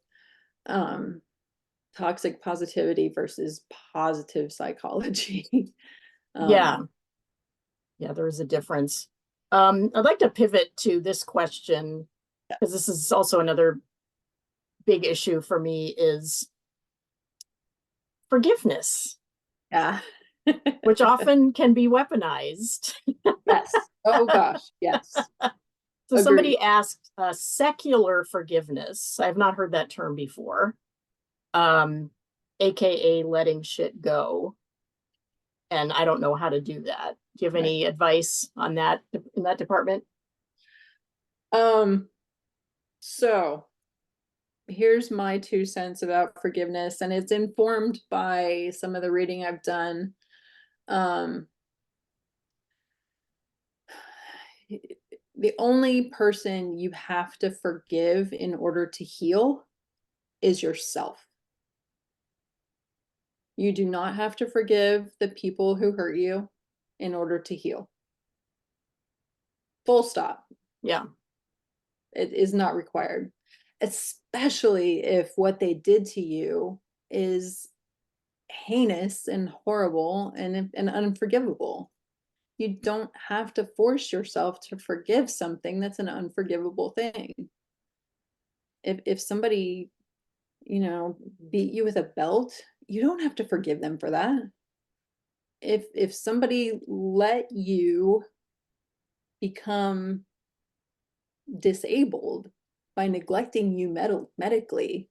toxic positivity versus positive psychology. Yeah. Yeah, there is a difference. I'd like to pivot to this question because this is also another big issue for me is forgiveness. Yeah. Which often can be weaponized. Yes. Oh gosh, yes. So somebody asked secular forgiveness. I have not heard that term before. AKA letting shit go. And I don't know how to do that. Do you have any advice on that in that department? So here's my 2 cents about forgiveness, and it's informed by some of the reading I've done. The only person you have to forgive in order to heal is yourself. You do not have to forgive the people who hurt you in order to heal. Full stop. Yeah. It is not required, especially if what they did to you is heinous and horrible and unforgivable. You don't have to force yourself to forgive something that's an unforgivable thing. If somebody, you know, beat you with a belt, you don't have to forgive them for that. If somebody let you become disabled by neglecting you medically,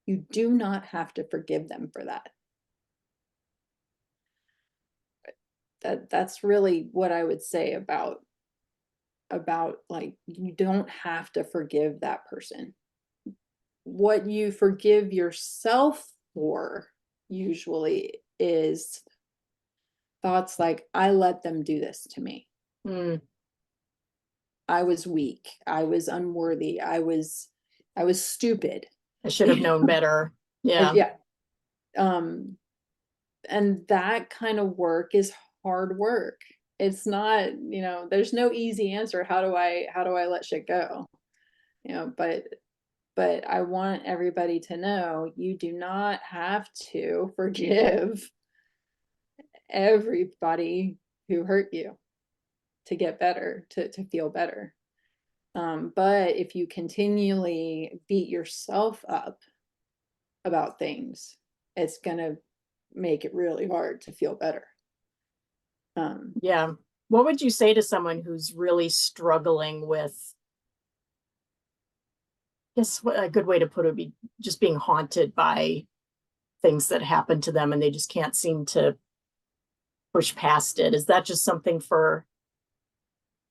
you do not have to forgive them for that. That's really what I would say about like, you don't have to forgive that person. What you forgive yourself for usually is thoughts like, I let them do this to me. I was weak. I was unworthy. I was stupid. I should have known better. Yeah. Yeah. And that kind of work is hard work. it's not, there's no easy answer. How do I let shit go? But I want everybody to know you do not have to forgive everybody who hurt you to get better, to feel better. But if you continually beat yourself up about things, it's gonna make it really hard to feel better. Yeah. What would you say to someone who's really struggling with, I guess what a good way to put it would be just being haunted by things that happen to them and they just can't seem to push past it? Is that just something for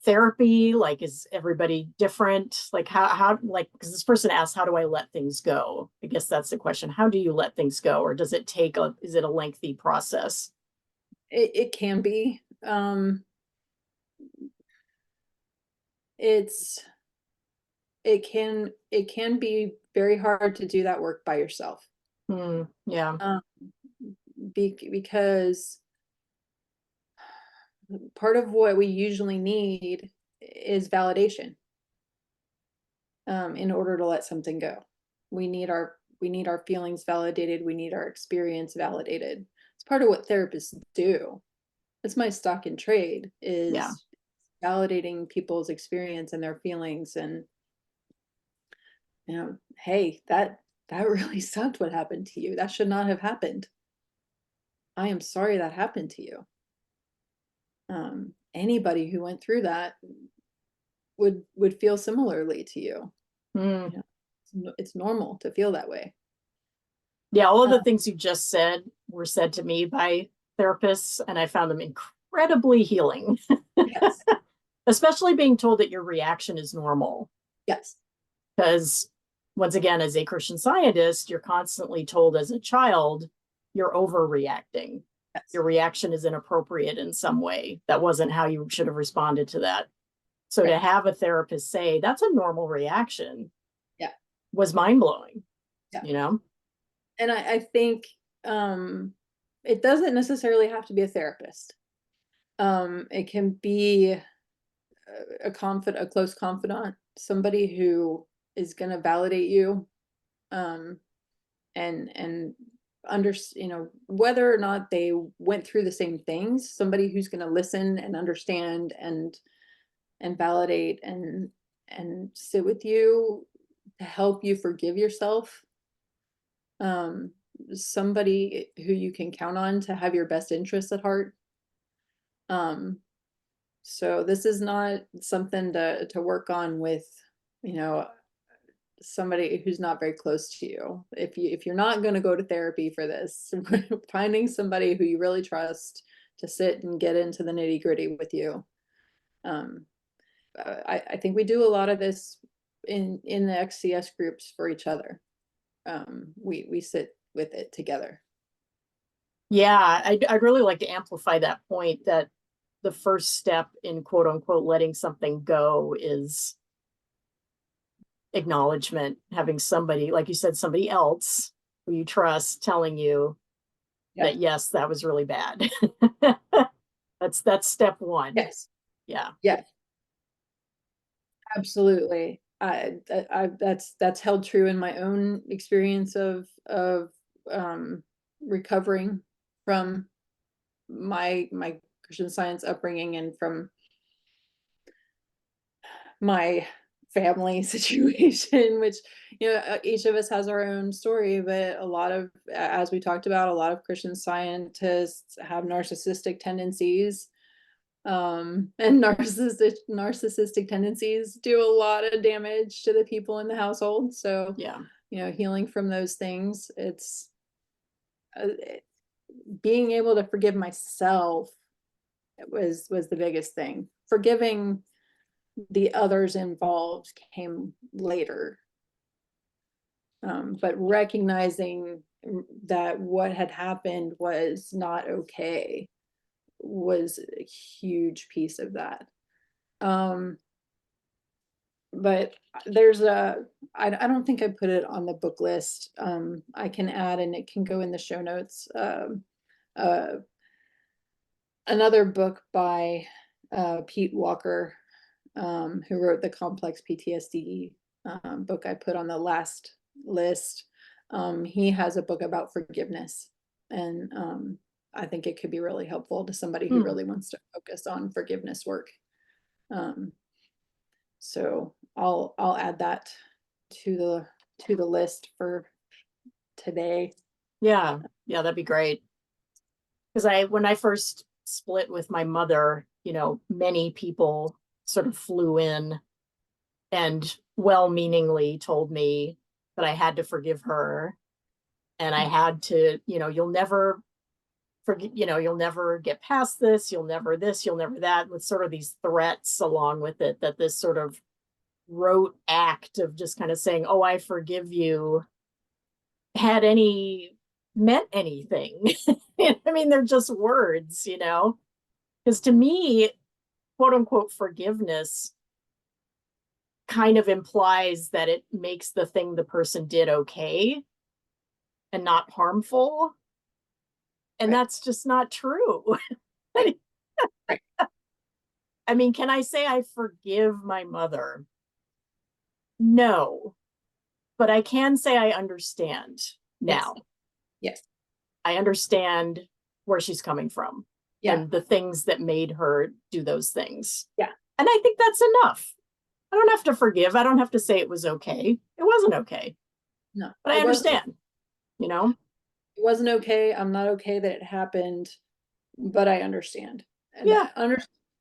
therapy? Like, is everybody different? Like, like, because this person asked, how do I let things go? I guess that's the question. How do you let things go? Or does it take is it a lengthy process? It can be. It's it can be very hard to do that work by yourself. Yeah. Because part of what we usually need is validation, in order to let something go. We need our feelings validated. We need our experience validated. It's part of what therapists do. That's my stock in trade, Yeah. is validating people's experience and their feelings. And hey, that really sucked what happened to you. That should not have happened. I am sorry that happened to you. Anybody who went through that would feel similarly to you. Mm. It's normal to feel that way. Yeah, all of the things you just said were said to me by therapists, and I found them incredibly healing. Yes. Especially being told that your reaction is normal. Yes. Because once again, as a Christian Scientist, you're constantly told as a child, you're overreacting. Yes. Your reaction is inappropriate in some way. That wasn't how you should have responded to that. So Right. to have a therapist say that's a normal reaction, Yeah, was mind-blowing. Yeah. And I think it doesn't necessarily have to be a therapist. It can be a close confidant, somebody who is going to validate you, and whether or not they went through the same things, somebody who's going to listen and understand and validate and sit with you to help you forgive yourself. Somebody who you can count on to have your best interests at heart. So this is not something to work on with, somebody who's not very close to you. If you're not going to go to therapy for this, finding somebody who you really trust to sit and get into the nitty-gritty with you. I think we do a lot of this in the XCS groups for each other. We sit with it together. Yeah, I'd really like to amplify that point that the first step in quote unquote letting something go is acknowledgement, having somebody, like you said, somebody else who you trust telling you that yes, that was really bad. That's step one. Yes. Yeah. Yes. Absolutely. That's held true in my own experience of recovering from my Christian Science upbringing and from my family situation, which each of us has our own story, but a lot of, as we talked about, a lot of Christian Scientists have narcissistic tendencies, and narcissistic tendencies do a lot of damage to the people in the household. So Yeah. healing from those things, it's being able to forgive myself was the biggest thing. Forgiving the others involved came later. But recognizing that what had happened was not okay was a huge piece of that. But there's I don't think I put it on the book list. I can add, and it can go in the show notes. another book by Pete Walker, who wrote the Complex PTSD book I put on the last list. He has a book about forgiveness, and I think it could be really helpful to somebody who really wants to focus on forgiveness work. So I'll add that to the list for today. Yeah, that'd be great. Because when I first split with my mother, many people sort of flew in and well-meaningly told me that I had to forgive her, and I had to, you'll never forget, you'll never get past this, you'll never this, you'll never that, with sort of these threats along with it, that this sort of rote act of just kind of saying, oh, I forgive you, meant anything. I mean, they're just words, because to me, quote unquote, forgiveness kind of implies that it makes the thing the person did okay and not harmful. And that's just not true. Right. I mean, can I say I forgive my mother? No, but I can say I understand now. Yes. I understand where she's coming from and the things that made her do those things. Yeah. And I think that's enough. I don't have to forgive. I don't have to say it was okay. It wasn't okay. No. But I understand, It wasn't okay. I'm not okay that it happened, but I understand. And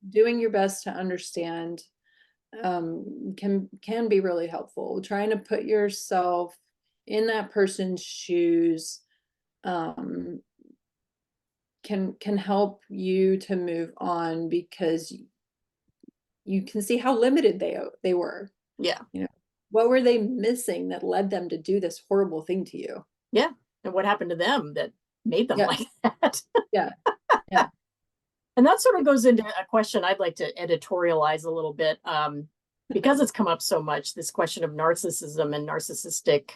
doing your best to understand can be really helpful. Trying to put yourself in that person's shoes can help you to move on, because you can see how limited they were. Yeah. What were they missing that led them to do this horrible thing to you? Yeah. And what happened to them that made them like that? Yeah. And that sort of goes into a question I'd like to editorialize a little bit, because it's come up so much, this question of narcissism and narcissistic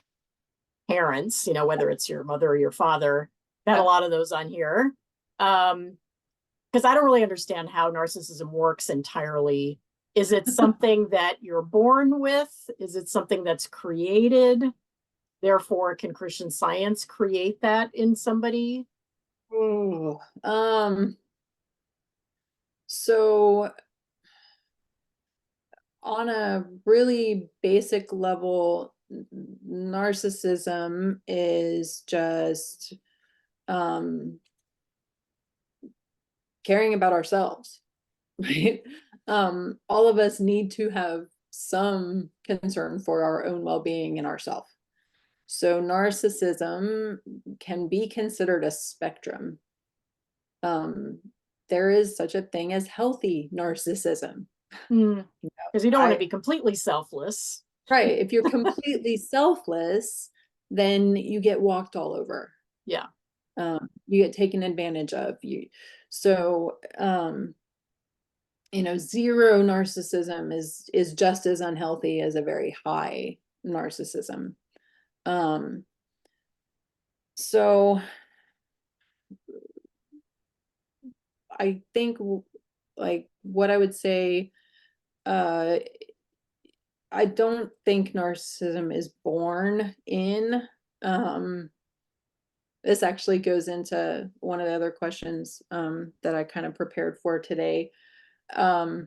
parents, whether it's your mother or your father. I've had a lot of those on here. Because I don't really understand how narcissism works entirely. Is it something that you're born with? Is it something that's created? Therefore, can Christian Science create that in somebody? So on a really basic level, narcissism is just caring about ourselves, right? All of us need to have some concern for our own well-being and ourselves. So narcissism can be considered a spectrum. There is such a thing as healthy narcissism. Because you don't want to be completely selfless. Right. If you're completely selfless, then you get walked all over. Yeah. You get taken advantage of. So zero narcissism is just as unhealthy as a very high narcissism. So I think like what I would say, I don't think narcissism is born in. This actually goes into one of the other questions that I kind of prepared for today. So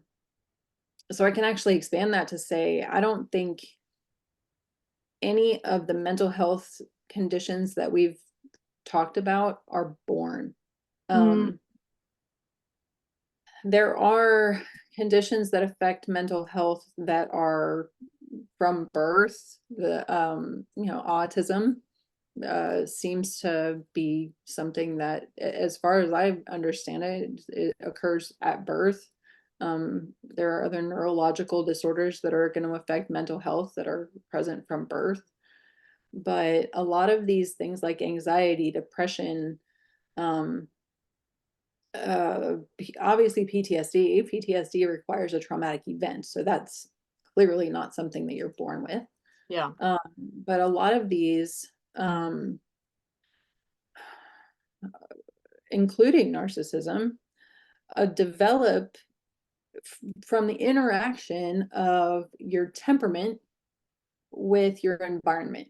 I can actually expand that to say, I don't think any of the mental health conditions that we've talked about are born. There are conditions that affect mental health that are from birth. The autism seems to be something that, as far as I understand it occurs at birth. There are other neurological disorders that are going to affect mental health that are present from birth. But a lot of these things like anxiety, depression, obviously PTSD requires a traumatic event. So that's clearly not something that you're born with. Yeah. But a lot of these, including narcissism, develop from the interaction of your temperament with your environment.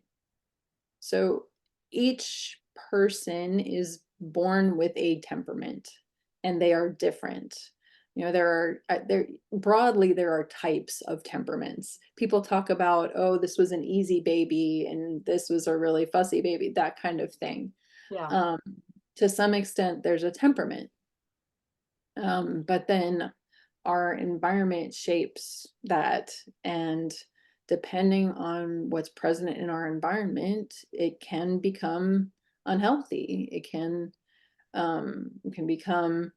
So each person is born with a temperament, and they are different. You know, there are types of temperaments. People talk about, oh, this was an easy baby and this was a really fussy baby, that kind of thing. Yeah. To some extent, there's a temperament. But then our environment shapes that, and depending on what's present in our environment, it can become unhealthy. It can become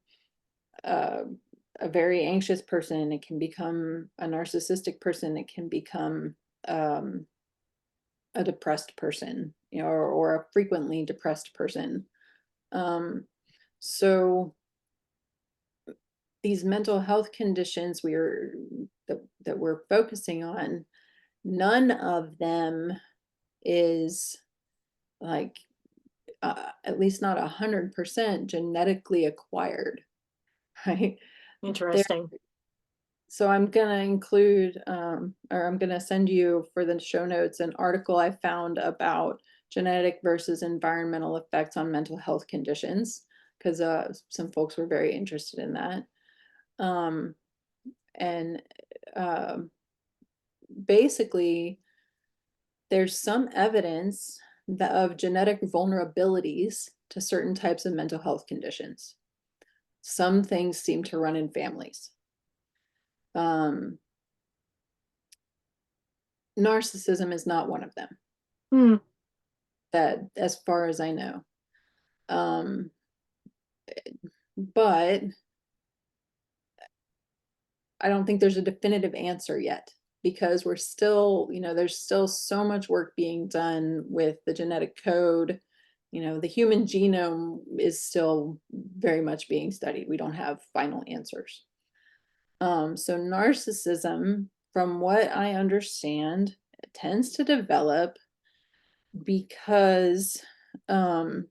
a very anxious person. It can become a narcissistic person. It can become a depressed person, you know, or a frequently depressed person. So these mental health conditions that we're focusing on, none of them is like at least not 100% genetically acquired, right? There, Interesting. so I'm gonna include, or I'm gonna send you for the show notes an article I found about genetic versus environmental effects on mental health conditions, because some folks were very interested in that. And basically, there's some evidence of genetic vulnerabilities to certain types of mental health conditions. Some things seem to run in families. Narcissism is not one of them, Hmm. that as far as I know. Um, but I don't think there's a definitive answer yet, because we're still, you know, there's still so much work being done with the genetic code. You know, the human genome is still very much being studied. We don't have final answers. So narcissism, from what I understand, tends to develop because um,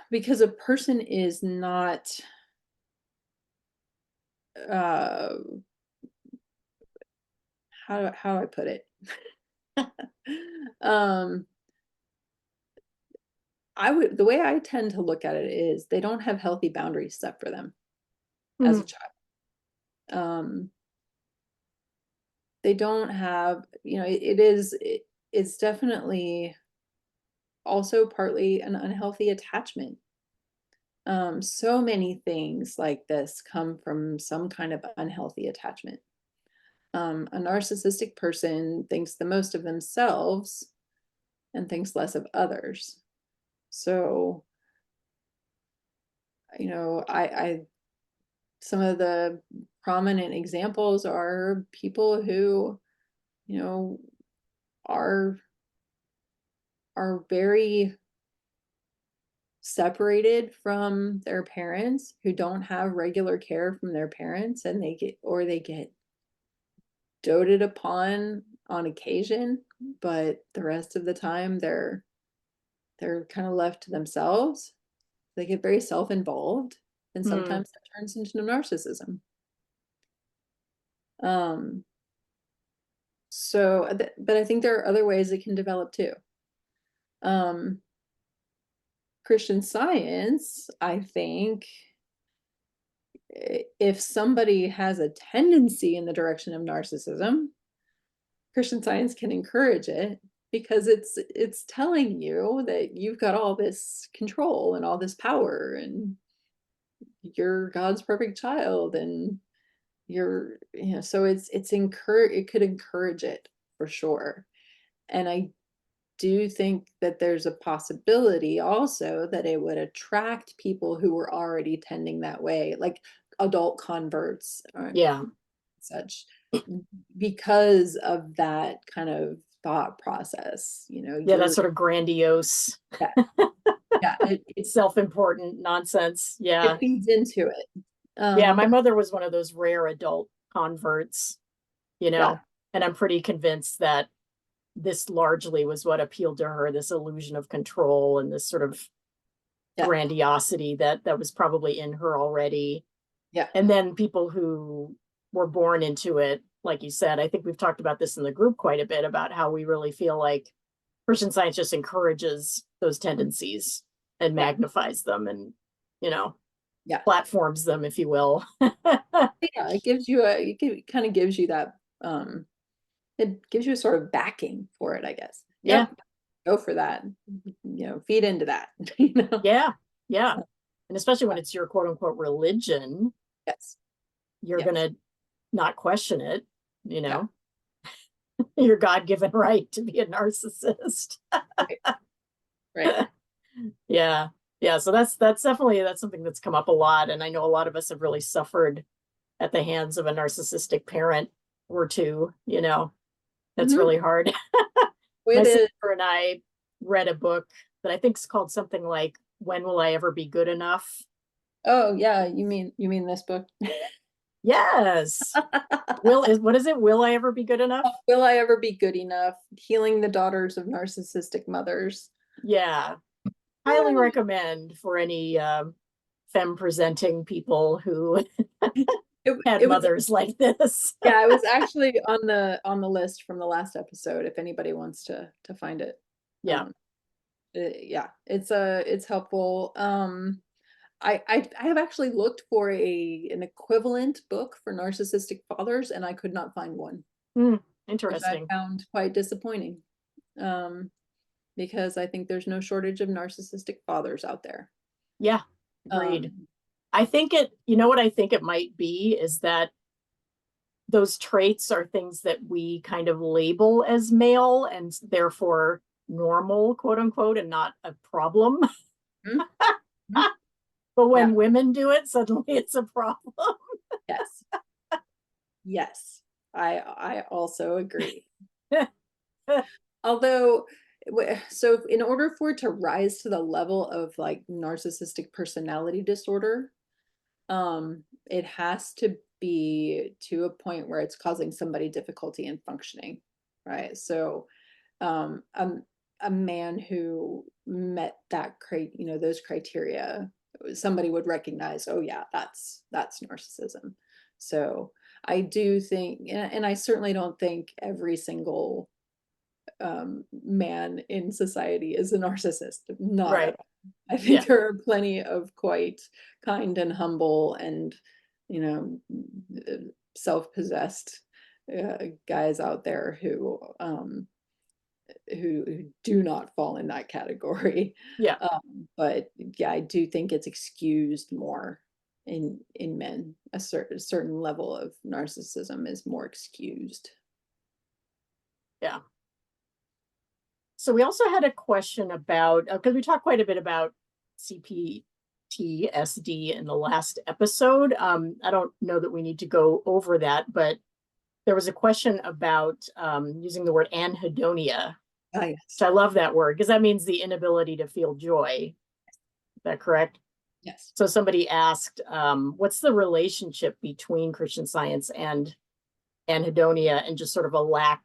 because a person is not uh, how do I put it? um, the way I tend to look at it is they don't have healthy boundaries set for them as Hmm. a child. They don't have, you know, it's definitely also partly an unhealthy attachment. So many things like this come from some kind of unhealthy attachment. A narcissistic person thinks the most of themselves and thinks less of others. So, you know, I some of the prominent examples are people who, you know, are very separated from their parents, who don't have regular care from their parents, and they get doted upon on occasion, but the rest of the time they're kind of left to themselves. They get very self-involved, and Hmm. sometimes that turns into narcissism. Um, but I think there are other ways it can develop too. Um, Christian Science, I think, if somebody has a tendency in the direction of narcissism, Christian Science can encourage it, because it's telling you that you've got all this control and all this power, and you're God's perfect child, and you know, so it could encourage it for sure. And I do think that there's a possibility also that it would attract people who were already tending that way, like adult converts or Yeah. such, because of that kind of thought process. You know, Yeah, that sort of grandiose, yeah, yeah, self-important nonsense. Yeah. it feeds into it. Yeah, my But mother was one of those rare adult converts, you yeah, know, and I'm pretty convinced that this largely was what appealed to her, this illusion of control and this sort of grandiosity that was probably in her already. Yeah. And then people who were born into it, like you said, I think we've talked about this in the group quite a bit about how we really feel like Christian Science just encourages those tendencies and magnifies them and, platforms them, if you will. Yeah, it gives you it kind of gives you that, it gives you a sort of backing for it, I guess. Yeah. Yep, go for that. Feed into that. Yeah. Yeah. And especially when it's your quote unquote religion, Yes. you're Yes. going to not question it, Yeah. your God-given right to be a narcissist. Right. Right. Yeah. Yeah. So that's definitely, that's something that's come up a lot. And I know a lot of us have really suffered at the hands of a narcissistic parent or two, that's Mhm. really hard. My It is. sister and I read a book that I think is called something like When Will I Ever Be Good Enough? Oh yeah, you mean this book? Yes. What is it? Will I ever be good enough? Will I ever be good enough? Healing the daughters of narcissistic mothers. Yeah. Highly recommend for any femme presenting people who had It was, mothers like this. yeah, it was actually on the list from the last episode if anybody wants to find it. Yeah. Yeah, it's helpful. I have actually looked for an equivalent book for narcissistic fathers, and I could not find one, which I Interesting. found quite disappointing. Because I think there's no shortage of narcissistic fathers out there. Yeah. Agreed. Um, I think what I think it might be is that those traits are things that we kind of label as male and therefore normal, quote unquote, and not a problem. mhm, mhm. But Yeah. when women do it, suddenly it's a problem. Yes. Yes. I also agree. Although, so in order for it to rise to the level of like narcissistic personality disorder, it has to be to a point where it's causing somebody difficulty in functioning, right? So, um, um, a man who met those criteria, somebody would recognize, oh yeah, that's narcissism. So I do think, and I certainly don't think every single man in society is a narcissist. Not at Right. all. I think Yeah. there are plenty of quite kind and humble and, you know, self-possessed guys out there who do not fall in that category. Yeah. But yeah, I do think it's excused more in men. A certain level of narcissism is more excused. Yeah. So we also had a question about, because we talked quite a bit about CPTSD in the last episode. I don't know that we need to go over that, but there was a question about using the word anhedonia, Ah, which yes. I love that word because that means the inability to feel joy. Is that correct? Yes. So somebody asked, what's the relationship between Christian Science and anhedonia and just sort of a lack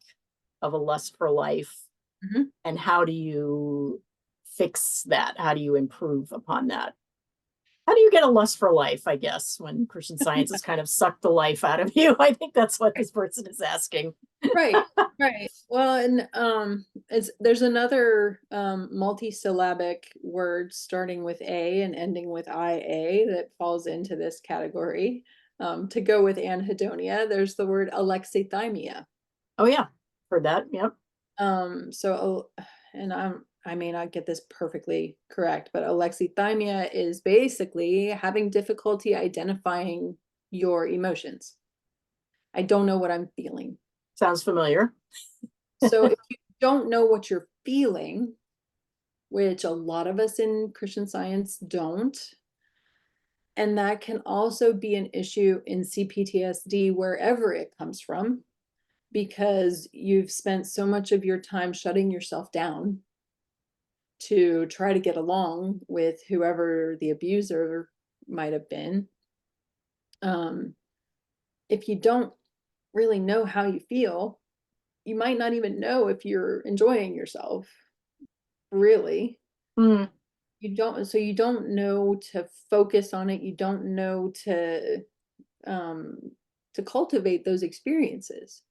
of a lust for life? Mhm. And how do you fix that? How do you improve upon that? How do you get a lust for life, I guess, when Christian Science has kind of sucked the life out of you? I think that's what this person is asking. Right, right. Well, and there's another multisyllabic word starting with A and ending with IA that falls into this category. To go with anhedonia, there's the word alexithymia. Oh yeah, heard that. Yep. So, and I may not get this perfectly correct, but alexithymia is basically having difficulty identifying your emotions. I don't know what I'm feeling. Sounds familiar. So if you don't know what you're feeling, which a lot of us in Christian Science don't, and that can also be an issue in CPTSD wherever it comes from, because you've spent so much of your time shutting yourself down to try to get along with whoever the abuser might have been. Um, if you don't really know how you feel, you might not even know if you're enjoying yourself, really. Mm, you don't know to focus on it. You don't know um to cultivate those experiences.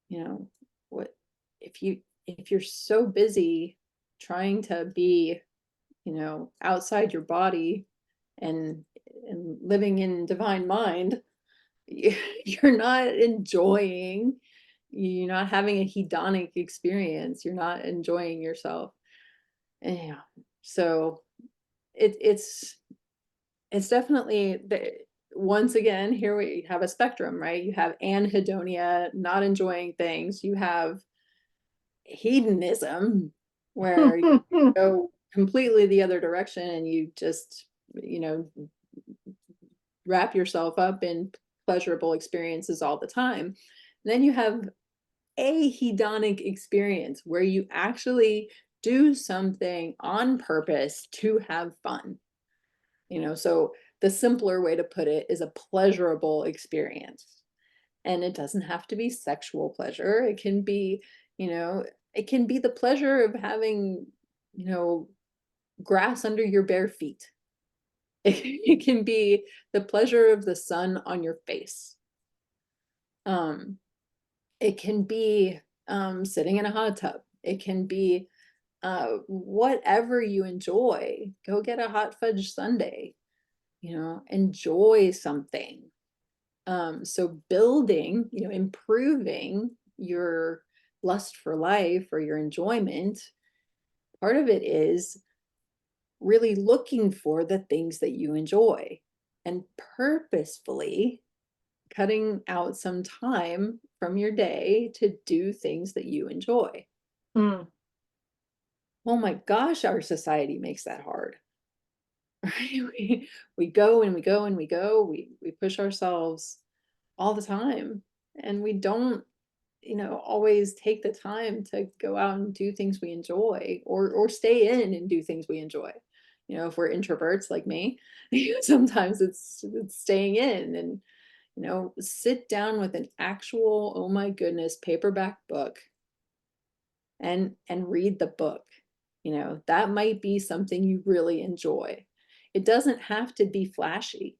You know, what if you're so busy trying to be, outside your body and living in divine mind, you're not enjoying, you're not having a hedonic experience, you're not enjoying yourself. And yeah, so it's definitely once again, here we have a spectrum, right? You have anhedonia, not enjoying things. You have hedonism, where you go completely the other direction and you just, wrap yourself up in pleasurable experiences all the time. And then you have a hedonic experience where you actually do something on purpose to have fun. So the simpler way to put it is a pleasurable experience. And it doesn't have to be sexual pleasure. It can be, it can be the pleasure of having, you know, grass under your bare feet. It can be the pleasure of the sun on your face. Um, it can be sitting in a hot tub. It can be whatever you enjoy. Go get a hot fudge sundae, enjoy something. So building, improving your lust for life or your enjoyment, part of it is really looking for the things that you enjoy and purposefully cutting out some time from your day to do things that you enjoy. Mm. Oh my gosh, our society makes that hard. Right? We go and we go and we go. We push ourselves all the time, and we don't, always take the time to go out and do things we enjoy, or stay in and do things we enjoy. If we're introverts like me, sometimes it's staying in and, sit down with an actual, oh my goodness, paperback book and read the book. That might be something you really enjoy. It doesn't have to be flashy,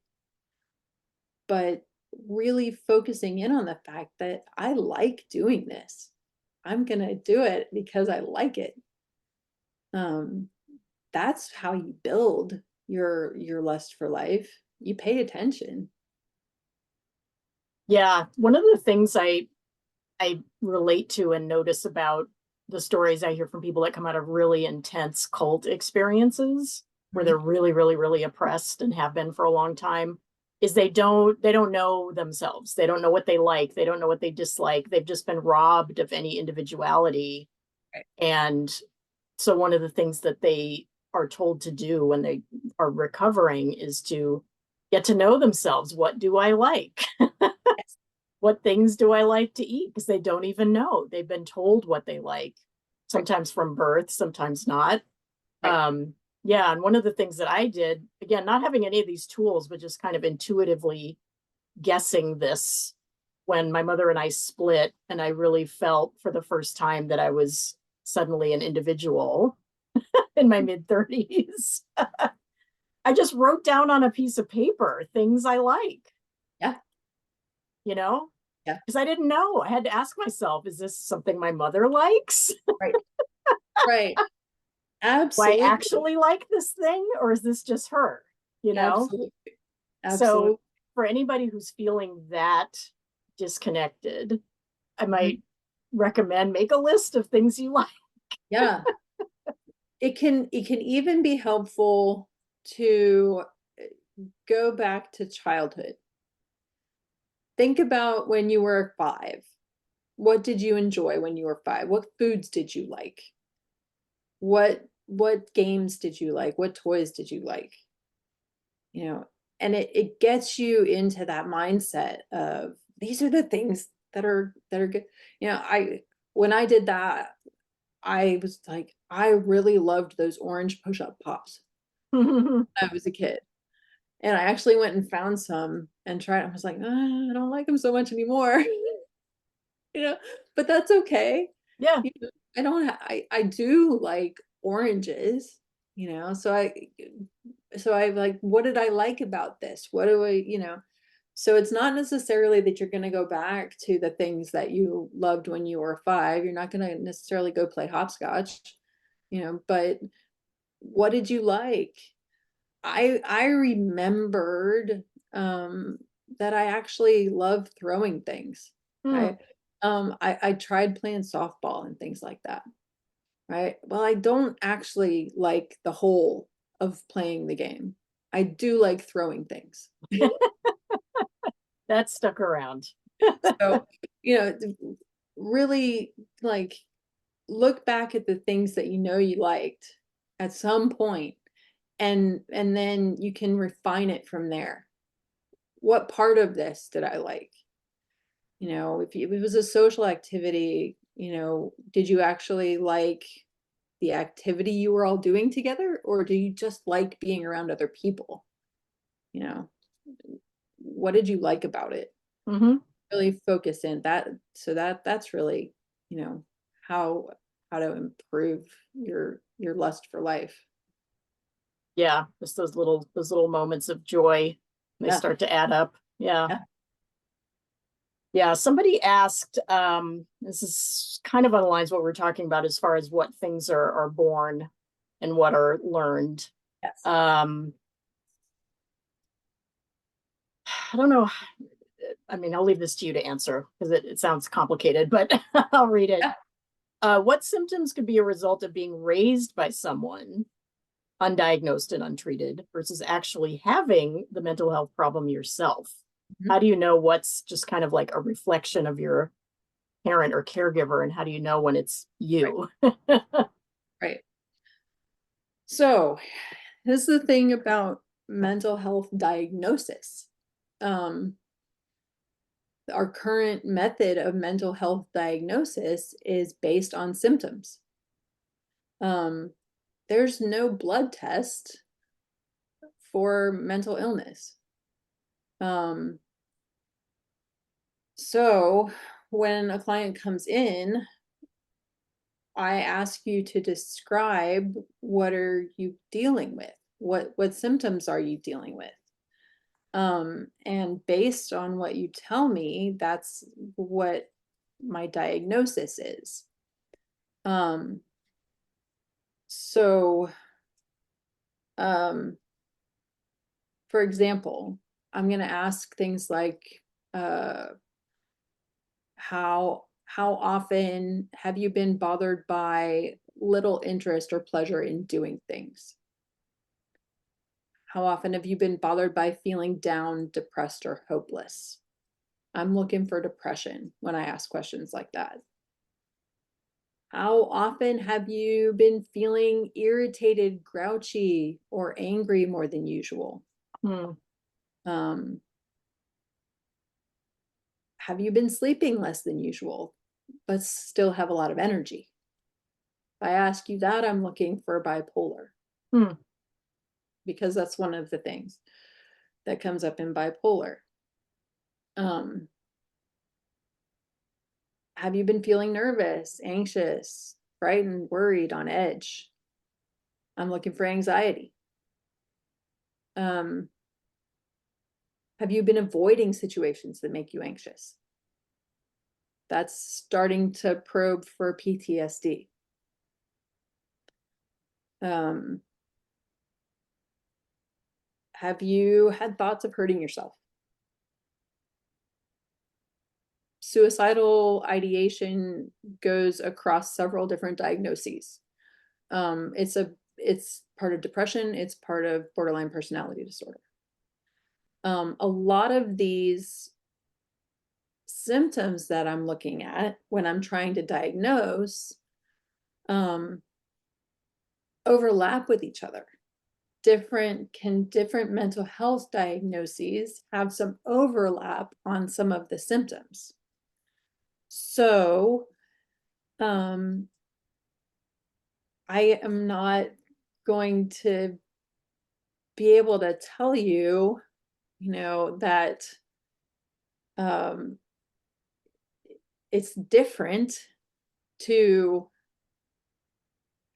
but really focusing in on the fact that I like doing this. I'm going to do it because I like it. Um, that's how you build your lust for life. You pay attention. Yeah, one of the things I relate to and notice about the stories I hear from people that come out of really intense cult experiences where they're really, really, really oppressed and have been for a long time is they don't know themselves. They don't know what they like. They don't know what they dislike. They've just been robbed of any individuality. Right. And so one of the things that they are told to do when they are recovering is to get to know themselves. What do I like? Yes. What things do I like to eat? Because they don't even know. They've been told what they like, Right. sometimes from birth, sometimes not. Right. Yeah, and one of the things that I did, again, not having any of these tools, but just kind of intuitively guessing this when my mother and I split, and I really felt for the first time that I was suddenly an individual in my mid 30s. I just wrote down on a piece of paper things I like, Yeah. you know, Yeah. because I didn't know. I had to ask myself, is this something my mother likes? Right. Right. Do I Absolutely. actually like this thing, or is this just her? You know? Absolutely. Absolutely. So for anybody who's feeling that disconnected, I Mhm. might recommend make a list of things you like. Yeah. It can even be helpful to go back to childhood. Think about when you were 5. What did you enjoy when you were 5? What foods did you like? What games did you like? What toys did you like? You know, and it gets you into that mindset of these are the things that are good. I when I did that, I was like, I really loved those orange push-up pops when I was a kid. And I actually went and found some and tried. I was like, I don't like them so much anymore. you know, but that's okay. Yeah. I don't I do like oranges. you know, so I like, what did I like about this? What do I, you know? So it's not necessarily that you're going to go back to the things that you loved when you were 5. You're not going to necessarily go play hopscotch, you know, but what did you like? I remembered that I actually loved throwing things. Hmm. Right. I tried playing softball and things like that. Right. Well, I don't actually like the whole of playing the game. I do like throwing things. That stuck around. So, you know, really like look back at the things that you know you liked at some point, and then you can refine it from there. What part of this did I like? You know, if it was a social activity, you know, did you actually like the activity you were all doing together, or do you just like being around other people? You know, what did you like about it? Hmm. Really focus in that, so that's really, you know, how how to improve your lust for life. Yeah, just those little moments of joy. They Yeah. start to add up. Yeah. Yeah. Yeah. Somebody asked, this is kind of on the lines of what we're talking about as far as what things are born and what are learned. Yes. Um, I don't know. I mean, I'll leave this to you to answer because it sounds complicated, but I'll read it. Yeah. What symptoms could be a result of being raised by someone undiagnosed and untreated versus actually having the mental health problem yourself? Mhm. How do you know what's just kind of like a reflection of your parent or caregiver, and how do you know when it's Right. you? Right. So this is the thing about mental health diagnosis. Um, our current method of mental health diagnosis is based on symptoms. Um, there's no blood test for mental illness. Um, so when a client comes in, I ask you to describe what are you dealing with? What symptoms are you dealing with? And based on what you tell me, that's what my diagnosis is. Um, so, um, for example, I'm going to ask things like, uh, how often have you been bothered by little interest or pleasure in doing things? How often have you been bothered by feeling down, depressed, or hopeless? I'm looking for depression when I ask questions like that. How often have you been feeling irritated, grouchy, or angry more than usual? Hmm. Um, have you been sleeping less than usual, but still have a lot of energy? If I ask you that, I'm looking for bipolar, Hmm. because that's one of the things that comes up in bipolar. Um, have you been feeling nervous, anxious, frightened, worried, on edge? I'm looking for anxiety. Um, have you been avoiding situations that make you anxious? That's starting to probe for PTSD. Um, have you had thoughts of hurting yourself? Suicidal ideation goes across several different diagnoses. It's part of depression. It's part of borderline personality disorder. A lot of these symptoms that I'm looking at when I'm trying to diagnose um, overlap with each other. Different mental health diagnoses have some overlap on some of the symptoms. So, um, I am not going to be able to tell you, you know, that um, it's different to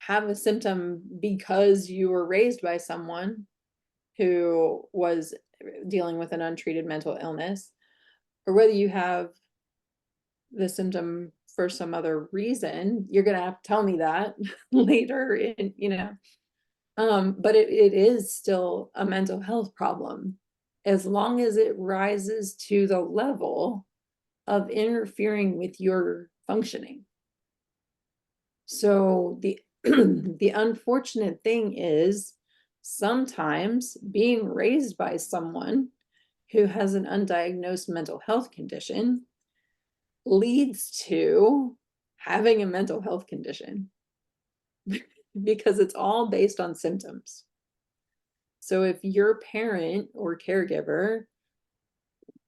have a symptom because you were raised by someone who was dealing with an untreated mental illness, or whether you have the symptom for some other reason, you're going to have to tell me that later in, but it is still a mental health problem as long as it rises to the level of interfering with your functioning. So the the unfortunate thing is sometimes being raised by someone who has an undiagnosed mental health condition leads to having a mental health condition because it's all based on symptoms. So if your parent or caregiver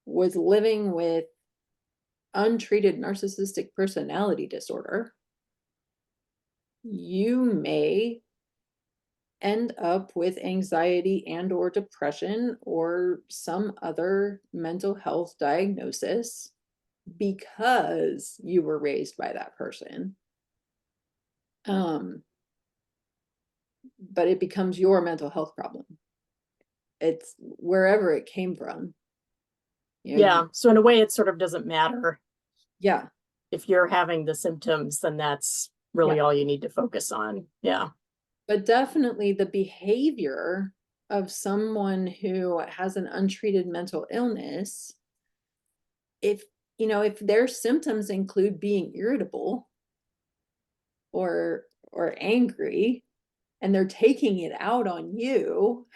was living with untreated narcissistic personality disorder, you may end up with anxiety and or depression or some other mental health diagnosis because you were raised by that person. But it becomes your mental health problem. It's wherever it came from. Yeah. So in a way, it sort of doesn't matter. Yeah. If you're having the symptoms, then that's really all you need to focus on. Yeah. But definitely the behavior of someone who has an untreated mental illness, if their symptoms include being irritable or angry, and they're taking it out on you,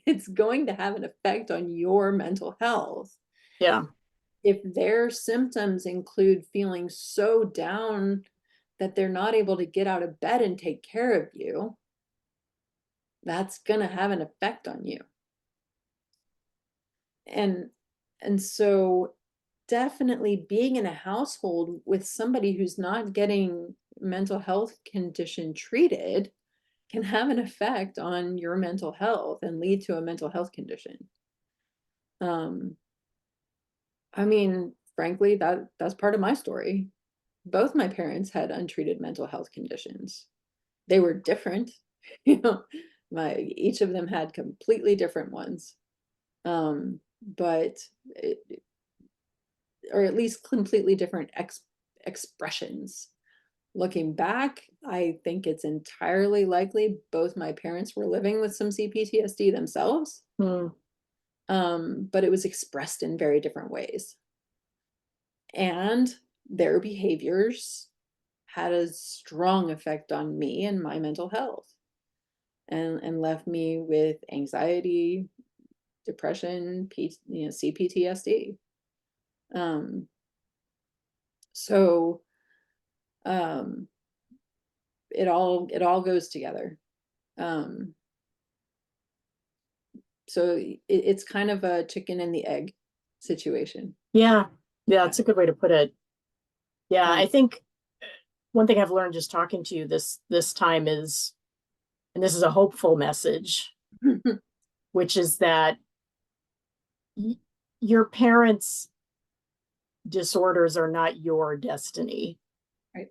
it's going to have an effect on your mental health. Yeah. If their symptoms include feeling so down that they're not able to get out of bed and take care of you, that's going to have an effect on you. And so definitely being in a household with somebody who's not getting mental health condition treated can have an effect on your mental health and lead to a mental health condition. I mean, frankly, that's part of my story. Both my parents had untreated mental health conditions. They were different, each of them had completely different ones. But or at least completely different expressions. Looking back, I think it's entirely likely both my parents were living with some CPTSD themselves. But it was expressed in very different ways. And their behaviors had a strong effect on me and my mental health, and left me with anxiety, depression, CPTSD. So it all goes together. So it's kind of a chicken and the egg situation. Yeah. Yeah, that's a good way to put it. Yeah, I think one thing I've learned just talking to you this time is, and this is a hopeful message, which is that your parents' disorders are not your destiny. Right.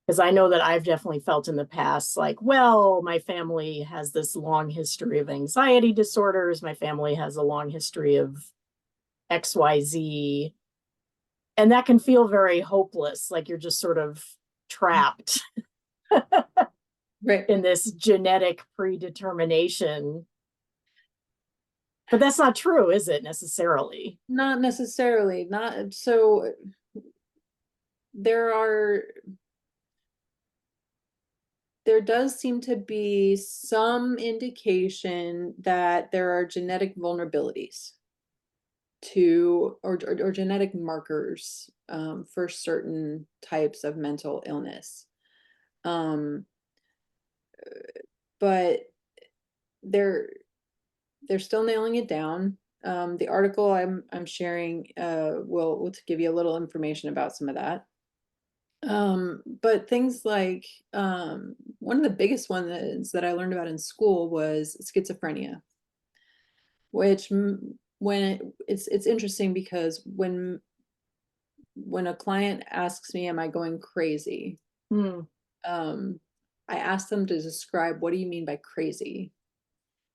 Because I know that I've definitely felt in the past, like, well, my family has this long history of anxiety disorders. My family has a long history of XYZ. And that can feel very hopeless, like you're just sort of trapped Right. in this genetic predetermination. But that's not true, is it, necessarily? Not necessarily. Not so. There does seem to be some indication that there are genetic vulnerabilities to or genetic markers for certain types of mental illness. But they're still nailing it down. The article I'm sharing will give you a little information about some of that. But things like one of the biggest ones that I learned about in school was schizophrenia, which it's interesting because when a client asks me, am I going crazy? Hmm. I ask them to describe, what do you mean by crazy?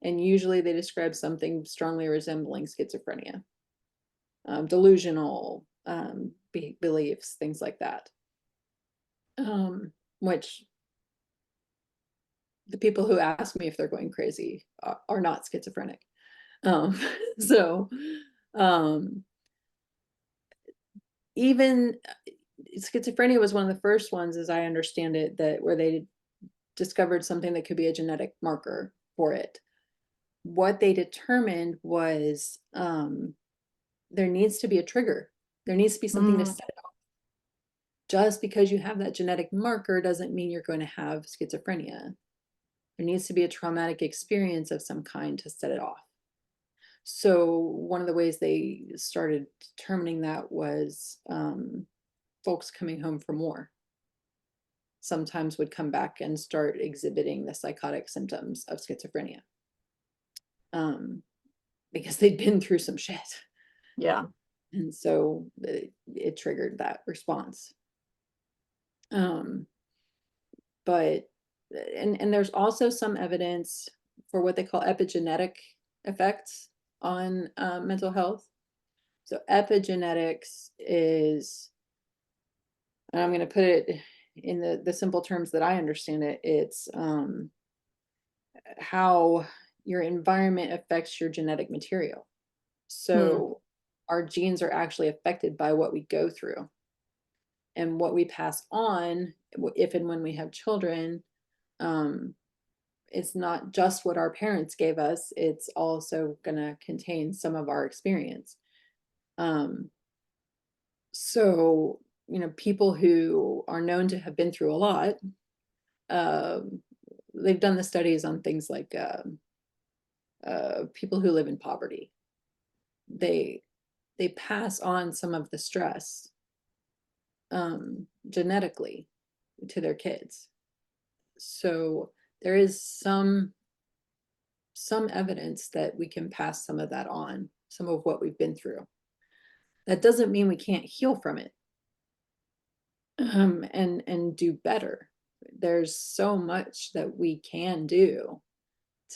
And usually they describe something strongly resembling schizophrenia, delusional beliefs, things like that. Which the people who ask me if they're going crazy are not schizophrenic. So even schizophrenia was one of the first ones, as I understand it, that where they discovered something that could be a genetic marker for it. What they determined was there needs to be a trigger. There needs to be something to set it off. Just because you have that genetic marker doesn't mean you're going to have schizophrenia. There needs to be a traumatic experience of some kind to set it off. So one of the ways they started determining that was folks coming home from war sometimes would come back and start exhibiting the psychotic symptoms of schizophrenia because they'd been through some shit. Yeah. And so it triggered that response. But there's also some evidence for what they call epigenetic effects on mental health. So epigenetics is, and I'm going to put it in the simple terms that I understand it, it's how your environment affects your genetic material. So our genes are actually affected by what we go through. And what we pass on, if and when we have children, it's not just what our parents gave us, it's also going to contain some of our experience. So, people who are known to have been through a lot, they've done the studies on things like people who live in poverty. They pass on some of the stress genetically to their kids. So there is some evidence that we can pass some of that on, some of what we've been through. That doesn't mean we can't heal from it and do better. There's so much that we can do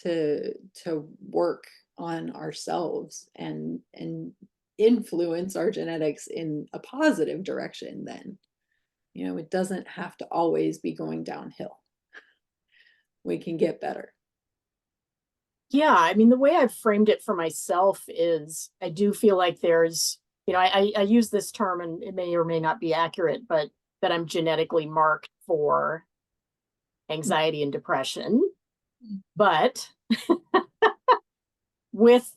to work on ourselves and influence our genetics in a positive direction. Then it doesn't have to always be going downhill. We can get better. Yeah, I mean, the way I've framed it for myself is I do feel like there's, I use this term and it may or may not be accurate, but that I'm genetically marked for anxiety and depression. But with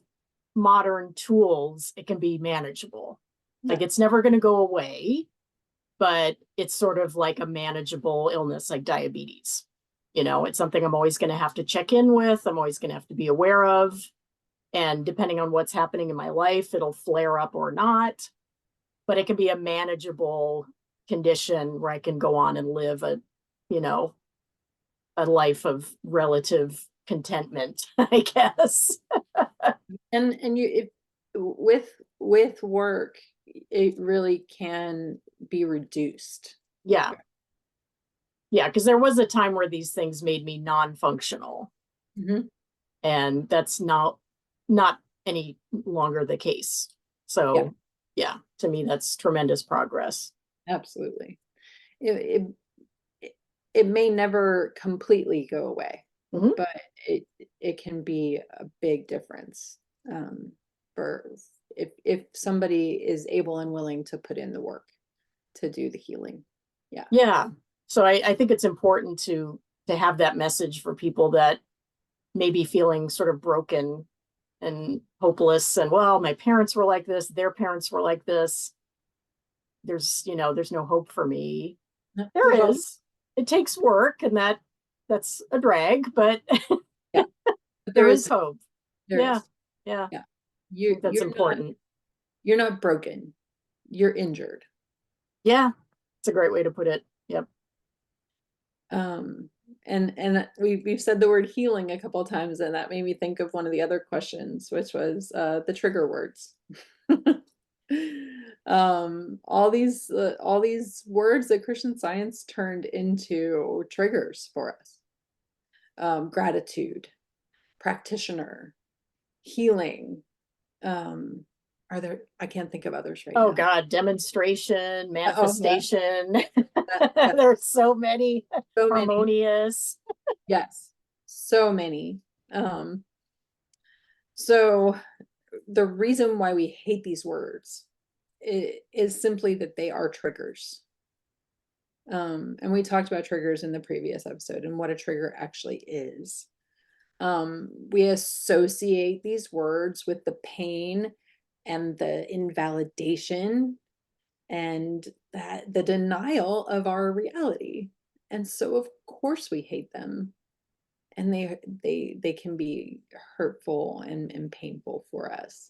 modern tools, it can be manageable. Yeah. Like it's never going to go away, but it's sort of like a manageable illness like diabetes. It's something I'm always going to have to check in with. I'm always going to have to be aware of. And depending on what's happening in my life, it'll flare up or not. But it can be a manageable condition where I can go on and live a life of relative contentment, I guess. And with work, it really can be reduced. Yeah. Yeah, because there was a time where these things made me non-functional. And that's not any longer the case. So yeah, to me, that's tremendous progress. Absolutely. It may never completely go away, but it can be a big difference for if somebody is able and willing to put in the work to do the healing. Yeah. So I think it's important to have that message for people that may be feeling sort of broken and hopeless and, well, my parents were like this, their parents were like this. There's no hope for me. There is. It takes work and that's a drag, but yeah. there is hope. Yeah. That's important. You're not broken. You're injured. Yeah. It's a great way to put it. Yep. And we've said the word healing a couple of times, and that made me think of one of the other questions, which was the trigger words. All these words that Christian Science turned into triggers for us. Gratitude, practitioner, healing. I can't think of others right Oh now. God, demonstration, Oh, yeah, manifestation. that- There's so many. so many. Harmonious. Yes, so many. So the reason why we hate these words is simply that they are triggers. And we talked about triggers in the previous episode and what a trigger actually is. We associate these words with the pain and the invalidation and that the denial of our reality. And so of course we hate them. And they can be hurtful and painful for us.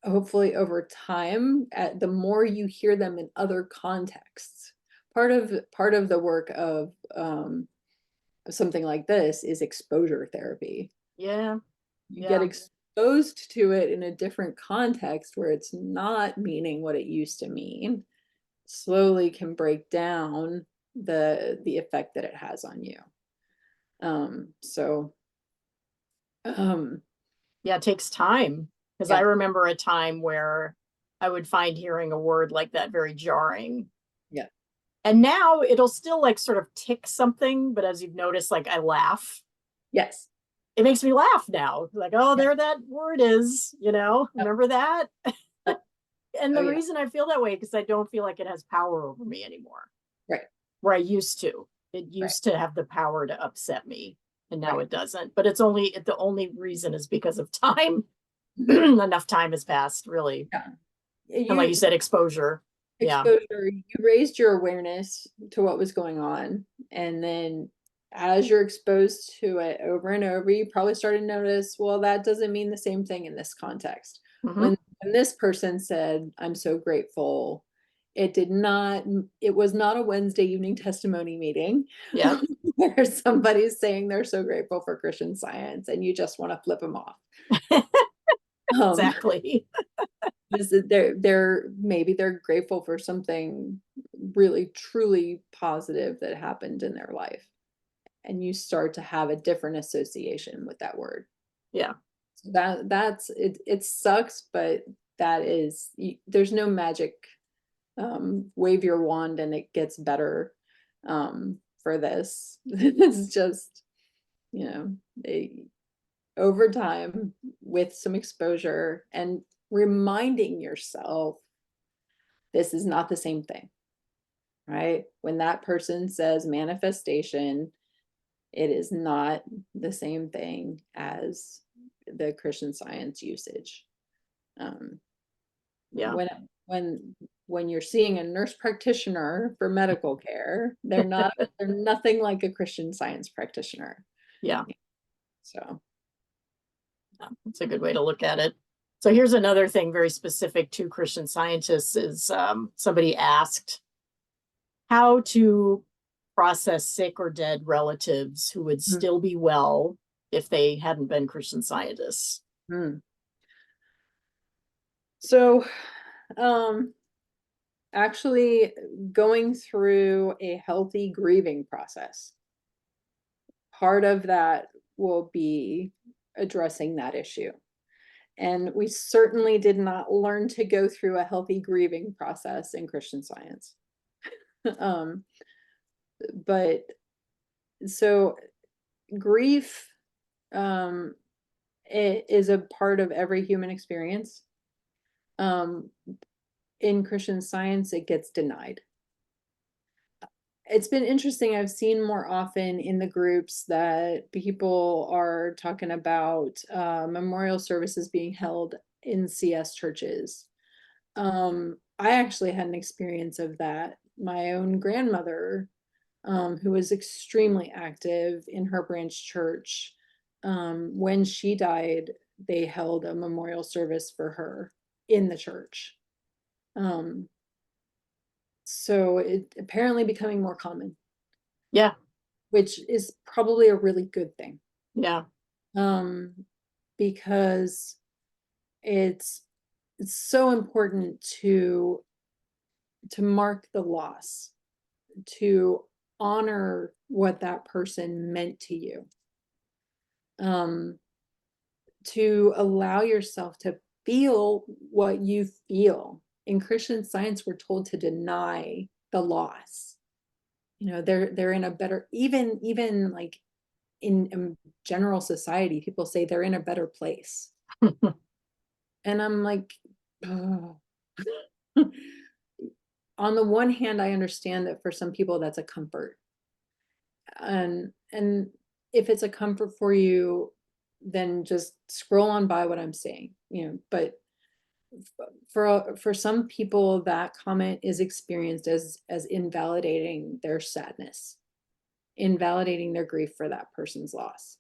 Hopefully over time, the more you hear them in other contexts, part of the work of something like this is exposure therapy. Yeah. You get Yeah. exposed to it in a different context where it's not meaning what it used to mean, slowly can break down the effect that it has on you. So Yeah, it takes time. Because I yeah, remember a time where I would find hearing a word like that very jarring. yeah, And now it'll still like sort of tick something, but as you've noticed, like I laugh. yes, It makes me laugh now. Like, oh, yeah, there that word is, yep, remember that? yep. And Oh the yeah, reason I feel that way because I don't feel like it has power over me anymore. right, Where I used to. It right, used to have the power to upset me, and now right. it doesn't. But the only reason is because of time. Mhm. Enough time has passed, really. Yeah. And like you You said, exposure. Yeah. exposure, you raised your awareness to what was going on. And then as you're exposed to it over and over, you probably started to notice, well, that doesn't mean the same thing in this context. Hmm. When this person said, I'm so grateful, it was not a Wednesday evening testimony meeting Yeah. where somebody's saying they're so grateful for Christian Science and you just want to flip them off. Um, Exactly. they're grateful for something really truly positive that happened in their life, and you start to have a different association with that word. Yeah. So that's it. It sucks, but there's no magic. Wave your wand and it gets better. For this, it's just you know over time with some exposure and reminding yourself this is not the same thing, right? When that person says manifestation, it is not the same thing as the Christian Science usage. Um, Yeah. when when when you're seeing a nurse practitioner for medical care, they're nothing like a Christian Science practitioner. Yeah. So That's a good way to look at it. So here's another thing very specific to Christian Scientists is somebody asked how to process sick or dead relatives who would still be well if they hadn't been Christian Scientists. mm. So actually going through a healthy grieving process. Part of that will be addressing that issue. And we certainly did not learn to go through a healthy grieving process in Christian Science. um, but so grief um, it is a part of every human experience. Um, in Christian Science, it gets denied. It's been interesting. I've seen more often in the groups that people are talking about memorial services being held in CS churches. I actually had an experience of that. My own grandmother, who was extremely active in her branch church, when she died, they held a memorial service for her in the church. Um, so it apparently becoming more common, Yeah. which is probably a really good thing. Yeah. Um, because it's it's so important to mark the loss, to honor what that person meant to you, um, to allow yourself to feel what you feel. In Christian Science, we're told to deny the loss. You know, they're in a better, even like in general society, people say they're in a better place. And I'm like, oh. On the one hand, I understand that for some people that's a comfort. And if it's a comfort for you, then just scroll on by what I'm saying, you know. But for some people, that comment is experienced as invalidating their sadness, invalidating their grief for that person's loss.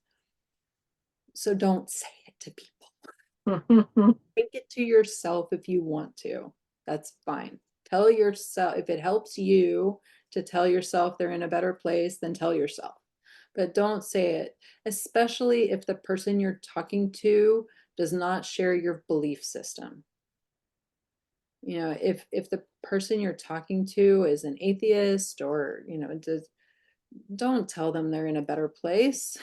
So don't say it to people. Think it to yourself if you want to. That's fine. Tell yourself, if it helps you to tell yourself they're in a better place, then tell yourself. But don't say it, especially if the person you're talking to does not share your belief system. You know, if the person you're talking to is an atheist, or, you know, don't tell them they're in a better place.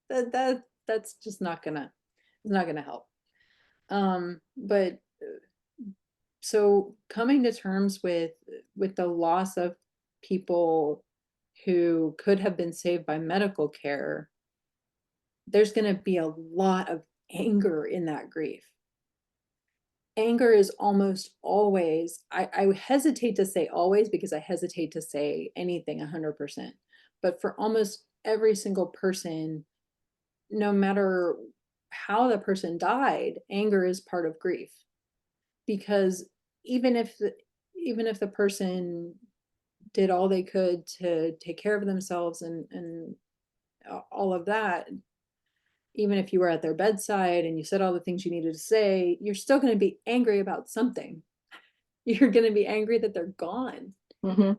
That's just not gonna, it's not gonna help. But so coming to terms with the loss of people who could have been saved by medical care, there's going to be a lot of anger in that grief. Anger is almost always, I hesitate to say always, because I hesitate to say anything 100%, but for almost every single person, no matter how the person died, anger is part of grief. Because even if the person did all they could to take care of themselves and all of that, even if you were at their bedside and you said all the things you needed to say, you're still going to be angry about something. You're going to be angry that they're gone. Mm-hmm.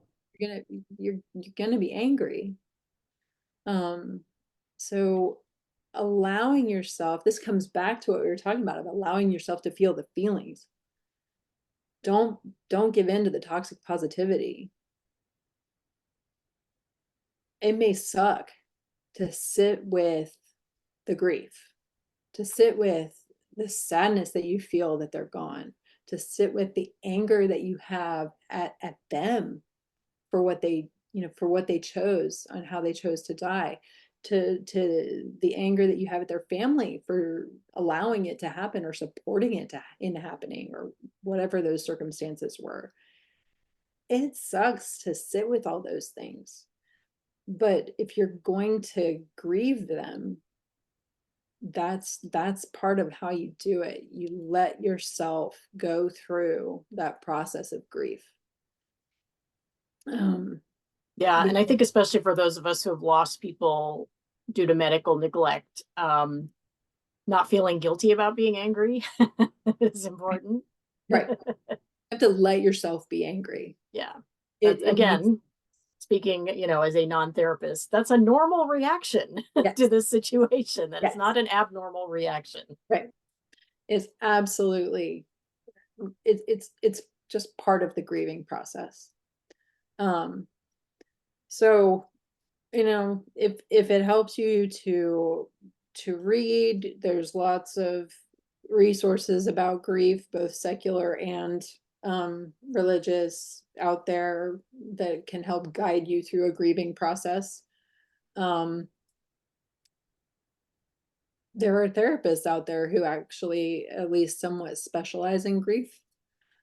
You're going to be angry. So allowing yourself, this comes back to what we were talking about allowing yourself to feel the feelings. Don't give in to the toxic positivity. It may suck to sit with the grief, to sit with the sadness that you feel that they're gone, to sit with the anger that you have at them for what they, you know, for what they chose and how they chose to die, to the anger that you have at their family for allowing it to happen or supporting it in happening, or whatever those circumstances were. It sucks to sit with all those things. But if you're going to grieve them, that's part of how you do it. You let yourself go through that process of grief. Yeah, and I think especially for those of us who have lost people due to medical neglect, not feeling guilty about being angry is important. Right. You have to let yourself be angry. Yeah. It Speaking, you know, as a non-therapist, that's a normal reaction to this situation. That is not an abnormal reaction. Right. It's absolutely, it's just part of the grieving process. So, you know, if it helps you to read, there's lots of resources about grief, both secular and religious, out there that can help guide you through a grieving process. There are therapists out there who actually at least somewhat specialize in grief.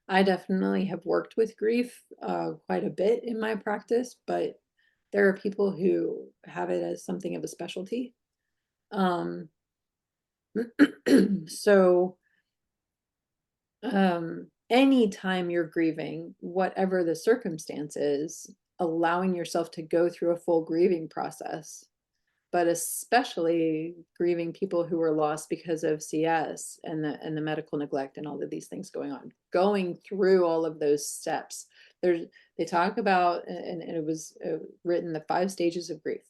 I definitely have worked with grief quite a bit in my practice, but there are people who have it as something of a specialty. So anytime you're grieving, whatever the circumstances, allowing yourself to go through a full grieving process, but especially grieving people who were lost because of CS and the medical neglect and all of these things going on, going through all of those steps. They talk about, and it was written, the 5 stages of grief,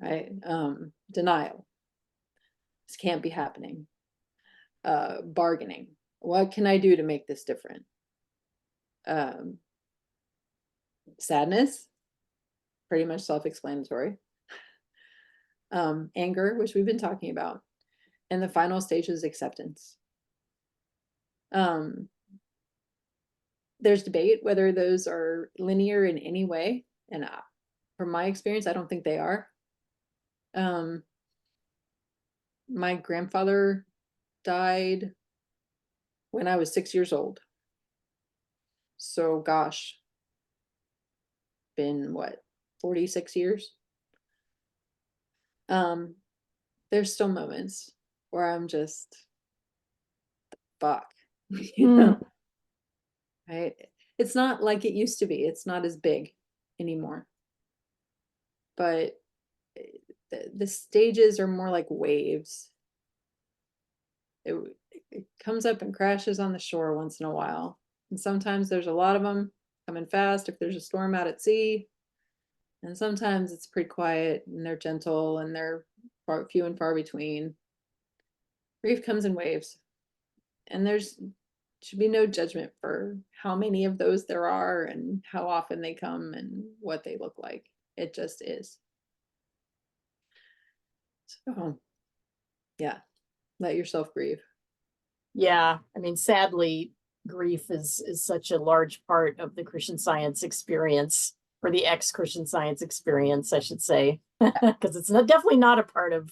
right? Denial. This can't be happening. Bargaining. What can I do to make this different? Sadness, pretty much self-explanatory. Anger, which we've been talking about. And the final stage is acceptance. There's debate whether those are linear in any way. And from my experience, I don't think they are. My grandfather died when I was 6 years old. So gosh, been what, 46 years? There's still moments where I'm just, fuck, you know, right? It's not like it used to be. It's not as big anymore. But the stages are more like waves. It comes up and crashes on the shore once in a while. And sometimes there's a lot of them coming fast if there's a storm out at sea. And sometimes it's pretty quiet and they're gentle and they're few and far between. Grief comes in waves. And there's should be no judgment for how many of those there are and how often they come and what they look like. It just is. So, yeah, let yourself grieve. Yeah, I mean, sadly, grief is such a large part of the Christian Science experience, or the ex-Christian Science experience, I should say, because it's definitely not a part of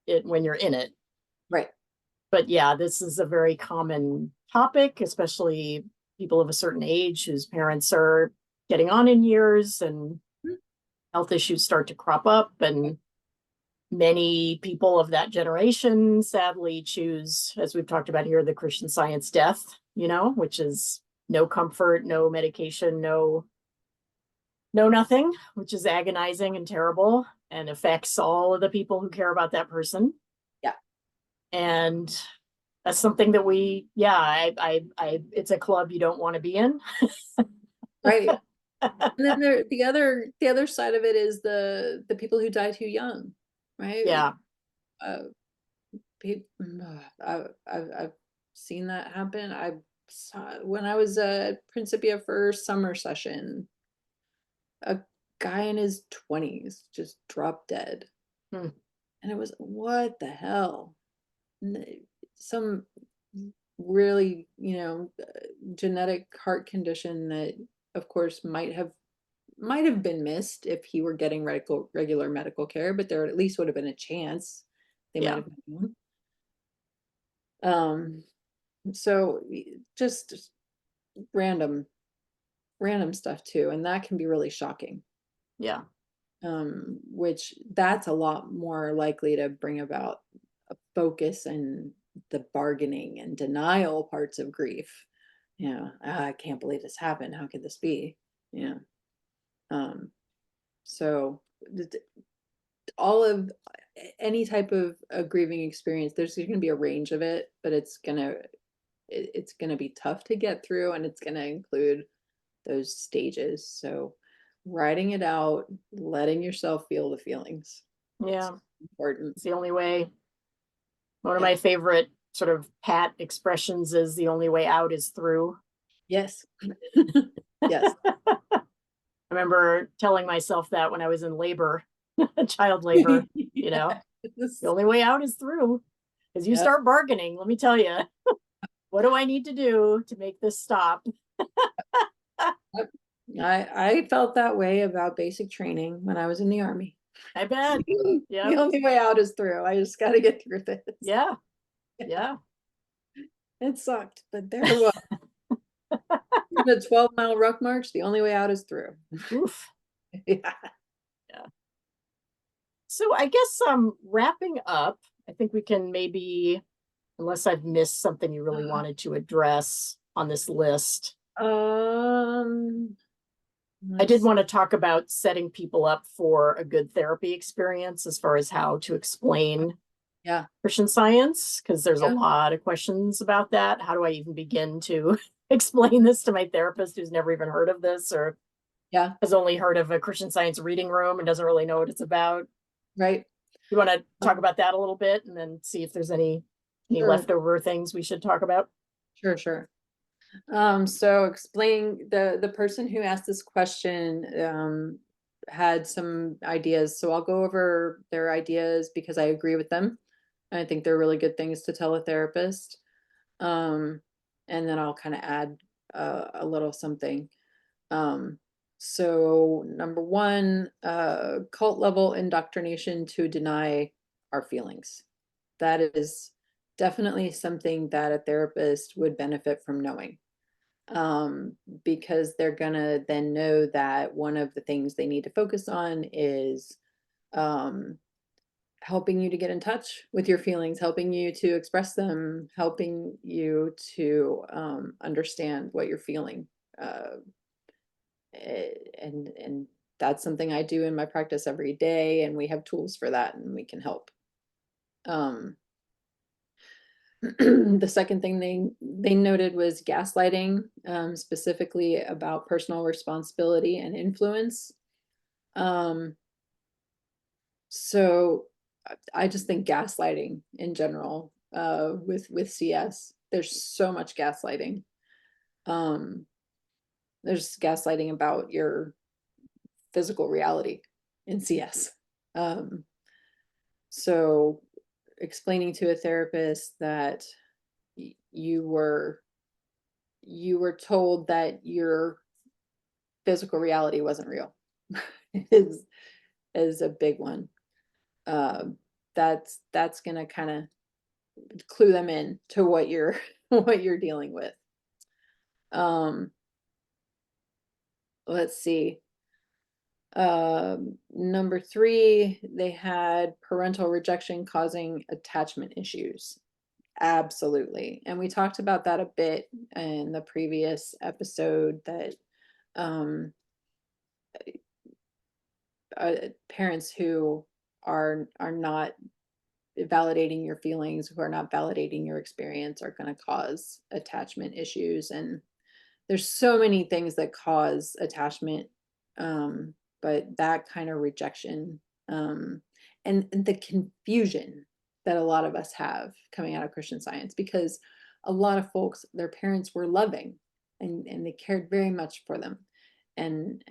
it when you're in it. Right. But yeah, this is a very common topic, especially people of a certain age whose parents are getting on in years and health issues start to crop up. And many people of that generation sadly choose, as we've talked about here, the Christian Science death, which is no comfort, no medication, no nothing, which is agonizing and terrible and affects all of the people who care about that person. Yeah. And that's something that it's a club you don't want to be in. Right. And then the other side of it is the people who die too young, right? Yeah. I've seen that happen. I saw when I was at Principia for summer session, a guy in his 20s just dropped dead. And it was, what the hell? Some really, genetic heart condition that, of course, might have been missed if he were getting regular medical care, but there at least would have been a chance they might have known. So just random stuff too, and that can be really shocking. Yeah. Which that's a lot more likely to bring about a focus and the bargaining and denial parts of grief. I can't believe this happened. How could this be? Yeah. So all of any type of a grieving experience, there's going to be a range of it, but it's going to be tough to get through, and it's going to include those stages. So writing it out, letting yourself feel the feelings. Yeah. It's important. It's the only way. One of my favorite sort of pat expressions is the only way out is through. Yes. Yes. I remember telling myself that when I was in labor, child labor, the only way out is through, because you start bargaining. Let me tell you, what do I need to do to make this stop? I felt that way about basic training when I was in the Army. I bet. Yeah. The only way out is through. I just got to get through this. Yeah. Yeah. It sucked, but there it was. The 12-mile ruck march, the only way out is through. Oof. Yeah. So I guess wrapping up, I think we can maybe, unless I've missed something you really wanted to address on this list. I did want to talk about setting people up for a good therapy experience as far as how to explain Christian Science, because there's a lot of questions about that. How do I even begin to explain this to my therapist who's never even heard of this, or has only heard of a Christian Science reading room and doesn't really know what it's about? Right. You want to talk about that a little bit and then see if there's any leftover things we should talk about? Sure, sure. So explaining the person who asked this question had some ideas. So I'll go over their ideas because I agree with them. I think they're really good things to tell a therapist. Um, and then I'll kind of add a little something. Um, so number one, cult level indoctrination to deny our feelings. That is definitely something that a therapist would benefit from knowing, because they're gonna then know that one of the things they need to focus on is um, helping you to get in touch with your feelings, helping you to express them, helping you to understand what you're feeling. Uh, and that's something I do in my practice every day, and we have tools for that, and we can help. Um, the second thing they noted was gaslighting, specifically about personal responsibility and influence. Um, so I just think gaslighting in general, with CS, there's so much gaslighting. Um, there's gaslighting about your physical reality in CS. Um, so explaining to a therapist that you were told that your physical reality wasn't real is is a big one. Um, that's gonna kind of clue them in to what you're what you're dealing with. Um, let's see. Number three, they had parental rejection causing attachment issues. Absolutely. And we talked about that a bit in the previous episode that um, parents who are not validating your feelings, who are not validating your experience, are going to cause attachment issues. And there's so many things that cause attachment, but that kind of rejection, um, and the confusion that a lot of us have coming out of Christian Science, because a lot of folks, their parents were loving and they cared very much for them, and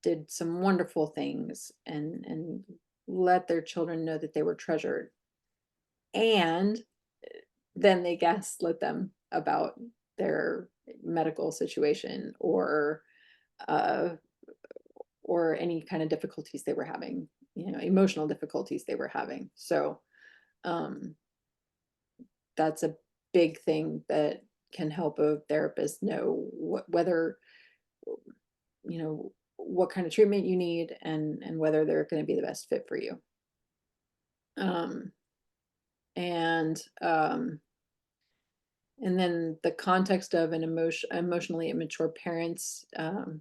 did some wonderful things, and let their children know that they were treasured, and then they gaslit them about their medical situation, uh, or any kind of difficulties they were having, emotional difficulties they were having. So um, that's a big thing that can help a therapist know whether, what kind of treatment you need, and whether they're going to be the best fit for you. Um, and And then the context of an emotionally immature parents,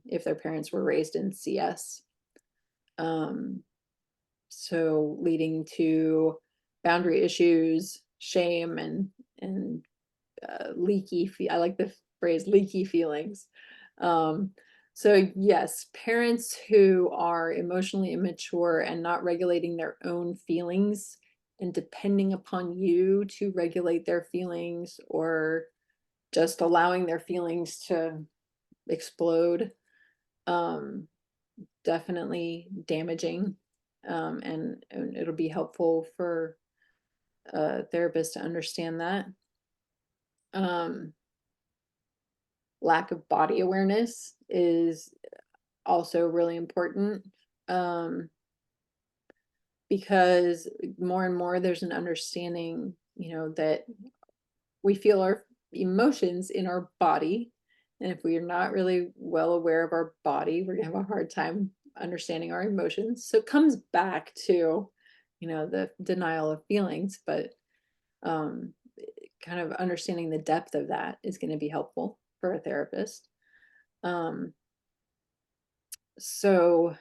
if their parents were raised in CS, um, so leading to boundary issues, shame, and leaky. I like the phrase leaky feelings. Um, so yes, parents who are emotionally immature and not regulating their own feelings and depending upon you to regulate their feelings, or just allowing their feelings to explode, um, definitely damaging. And it'll be helpful for a therapist to understand that. Um, lack of body awareness is also really important, um, because more and more there's an understanding, that we feel our emotions in our body. And if we are not really well aware of our body, we're going to have a hard time understanding our emotions. So it comes back to, the denial of feelings, but um, kind of understanding the depth of that is going to be helpful for a therapist. Um, so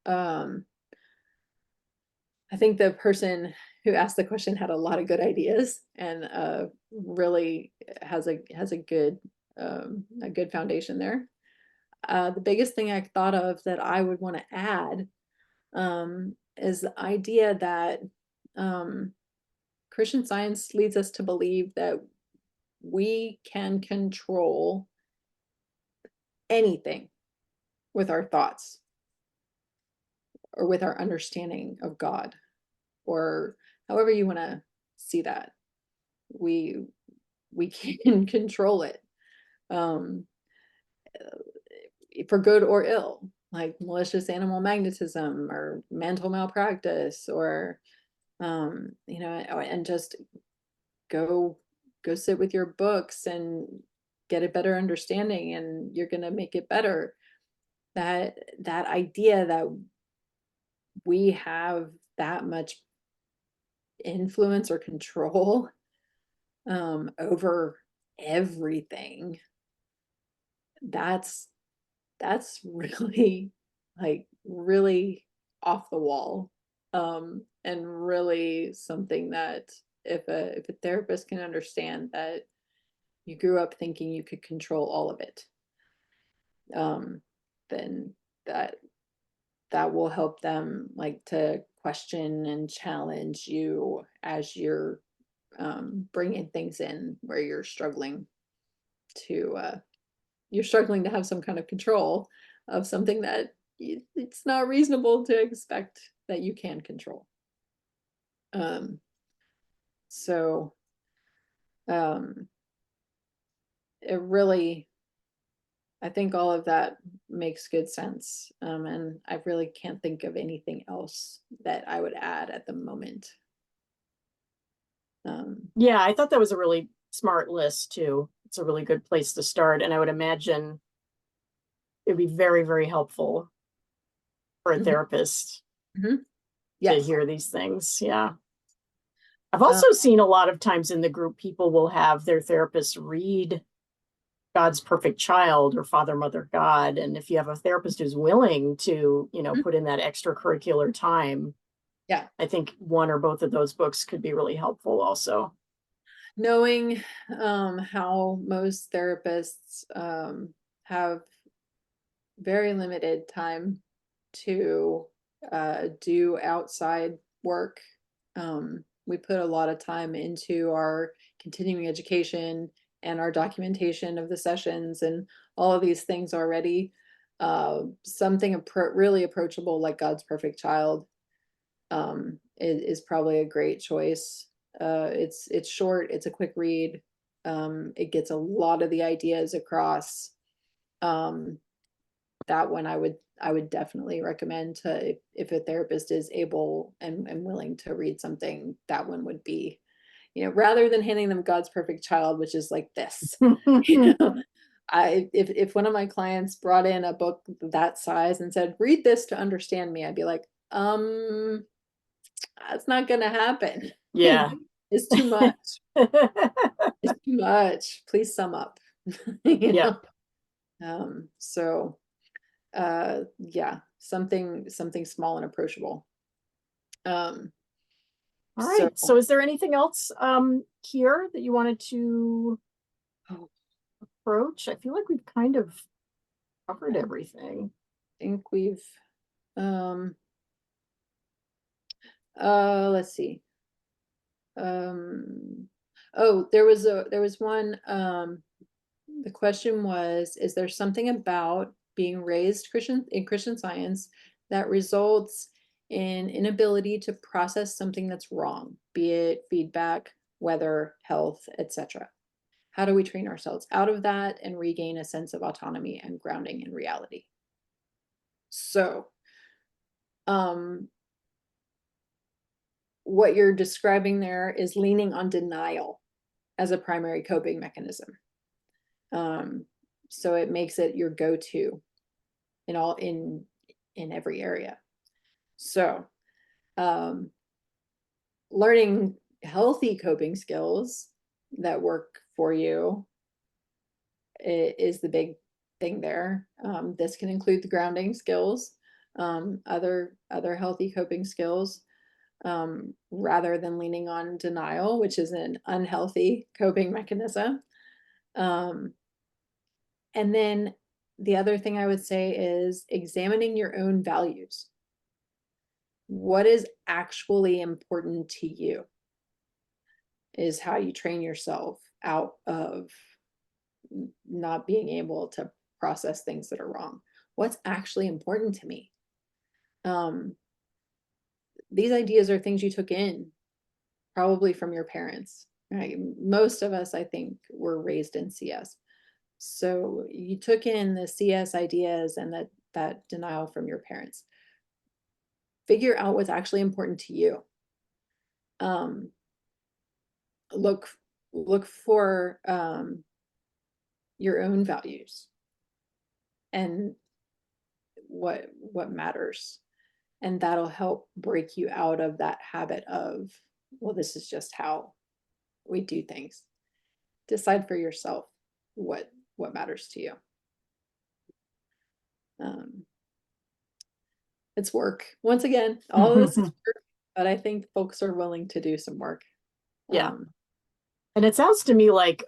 um, I think the person who asked the question had a lot of good ideas, and really has a good foundation there. The biggest thing I thought of that I would want to add, is the idea that um, Christian Science leads us to believe that we can control anything with our thoughts or with our understanding of God, or however you want to see that. We can control it, um, for good or ill, like malicious animal magnetism or mental malpractice, or and just go sit with your books and get a better understanding, and you're going to make it better. That idea that we have that much influence or control over everything, that's really, like, really off the wall, and really something that if a therapist can understand that you grew up thinking you could control all of it, then that will help them, like, to question and challenge you as you're bringing things in where to you're struggling to have some kind of control of something that it's not reasonable to expect that you can control. Um, so it really, I think all of that makes good sense. And I really can't think of anything else that I would add at the moment. Yeah, I thought that was a really smart list too. It's a really good place to start. And I would imagine it'd be very, very helpful for a Mhm, therapist mhm. to Yes. hear these things. Yeah. I've Um, also seen a lot of times in the group, people will have their therapist read God's Perfect Child or Father, Mother, God. And if you have a therapist who's willing to, mhm. put in that extracurricular time, Yeah. I think one or both of those books could be really helpful also. Knowing how most therapists have very limited time to do outside work. We put a lot of time into our continuing education and our documentation of the sessions and all of these things already. Something really approachable like God's Perfect Child is probably a great choice. It's short, it's a quick read. It gets a lot of the ideas across. Um, that one I would definitely recommend to, if a therapist is able and willing to read something, that one would be, rather than handing them God's Perfect Child, which is like this. you know, if one of my clients brought in a book that size and said, read this to understand me, I'd be like, that's not gonna happen. Yeah. It's too much. It's too much. Please sum up. you Yeah. know? So yeah, something small and approachable. Um, All so right. So is there anything else here that you wanted to oh, approach? I feel like we've kind of I covered everything. think we've um let's see. Um oh, there was one the question was, is there something about being raised in Christian Science that results in inability to process something that's wrong, be it feedback, weather, health, etc.? How do we train ourselves out of that and regain a sense of autonomy and grounding in reality? So, um, what you're describing there is leaning on denial as a primary coping mechanism. Um, so it makes it your go-to in every area. So, um, learning healthy coping skills that work for you is the big thing there. This can include the grounding skills, other healthy coping skills, rather than leaning on denial, which is an unhealthy coping mechanism. Um, and then the other thing I would say is examining your own values. What is actually important to you is how you train yourself out of not being able to process things that are wrong. What's actually important to me? These ideas are things you took in probably from your parents, right? Most of us, I think, were raised in CS. So you took in the CS ideas and that denial from your parents. Figure out what's actually important to you. Look for your own values and what matters, and that'll help break you out of that habit of, well, this is just how we do things. Decide for yourself what matters to you. It's work. Once again, all of this is work, but I think folks are willing to do some work. Yeah. And it sounds to me like,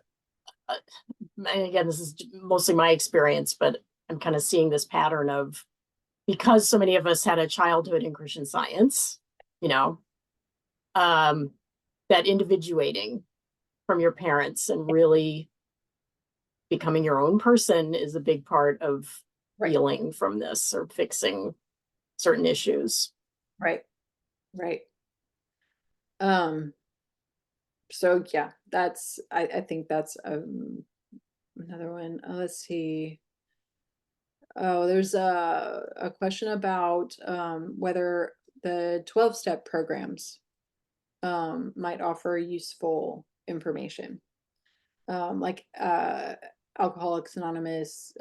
and again, this is mostly my experience, but I'm kind of seeing this pattern of, because so many of us had a childhood in Christian Science, you know, that individuating from your parents and really becoming your own person is a big part of healing from this or fixing certain issues. Right. So yeah, that's, I think that's another one. Let's see. Oh, there's a question about whether the 12-step programs might offer useful information, like Alcoholics Anonymous,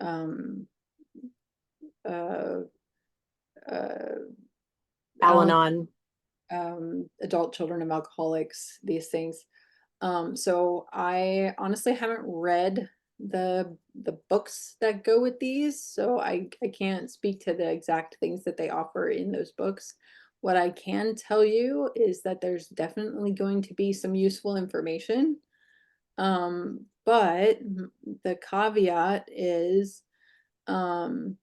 Al-Anon, adult children of alcoholics, these things. So I honestly haven't read the books that go with these, so I can't speak to the exact things that they offer in those books. What I can tell you is that there's definitely going to be some useful information. But the caveat is the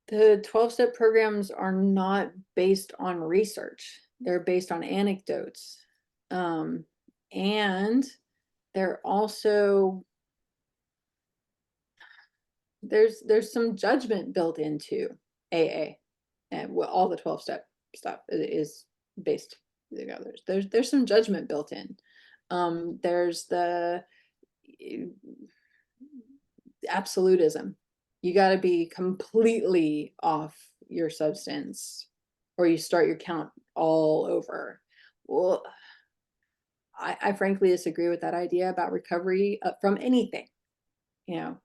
12-step programs are not based on research. They're based on anecdotes. And they're also, there's some judgment built into AA, and all the 12-step stuff is based, you know, there's some judgment built in. There's the absolutism. You got to be completely off your substance or you start your count all over. Well, I frankly disagree with that idea about recovery from anything. You know,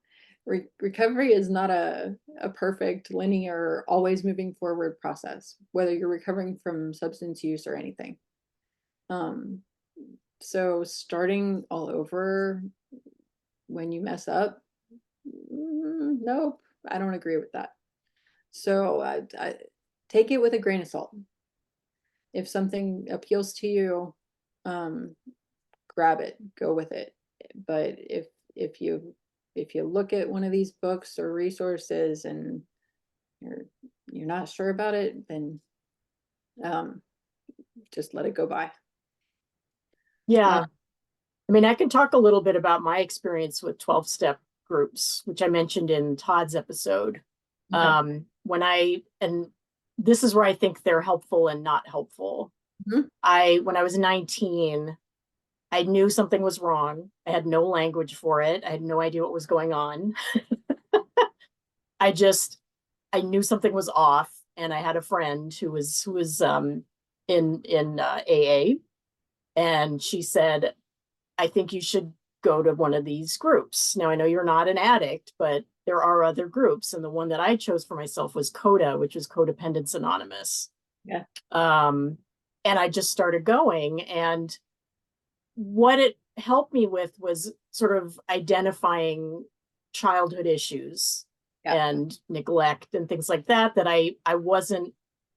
recovery is not a perfect, linear, always moving forward process, whether you're recovering from substance use or anything. So starting all over when you mess up, nope, I don't agree with that. So I take it with a grain of salt. If something appeals to you, grab it, go with it. But if you look at one of these books or resources and you're not sure about it, then just let it go by. Yeah. I mean, I can talk a little bit about my experience with 12-step groups, which I mentioned in Todd's episode. Okay. And this is where I think they're helpful and not helpful. Mm-hmm. When I was 19, I knew something was wrong. I had no language for it. I had no idea what was going on. I knew something was off, and I had a friend who was in AA, and she said, I think you should go to one of these groups. Now, I know you're not an addict, but there are other groups. And the one that I chose for myself was CODA, which is Codependence Anonymous. Yeah. And I just started going. And what it helped me with was sort of identifying childhood issues and neglect and things like that I wasn't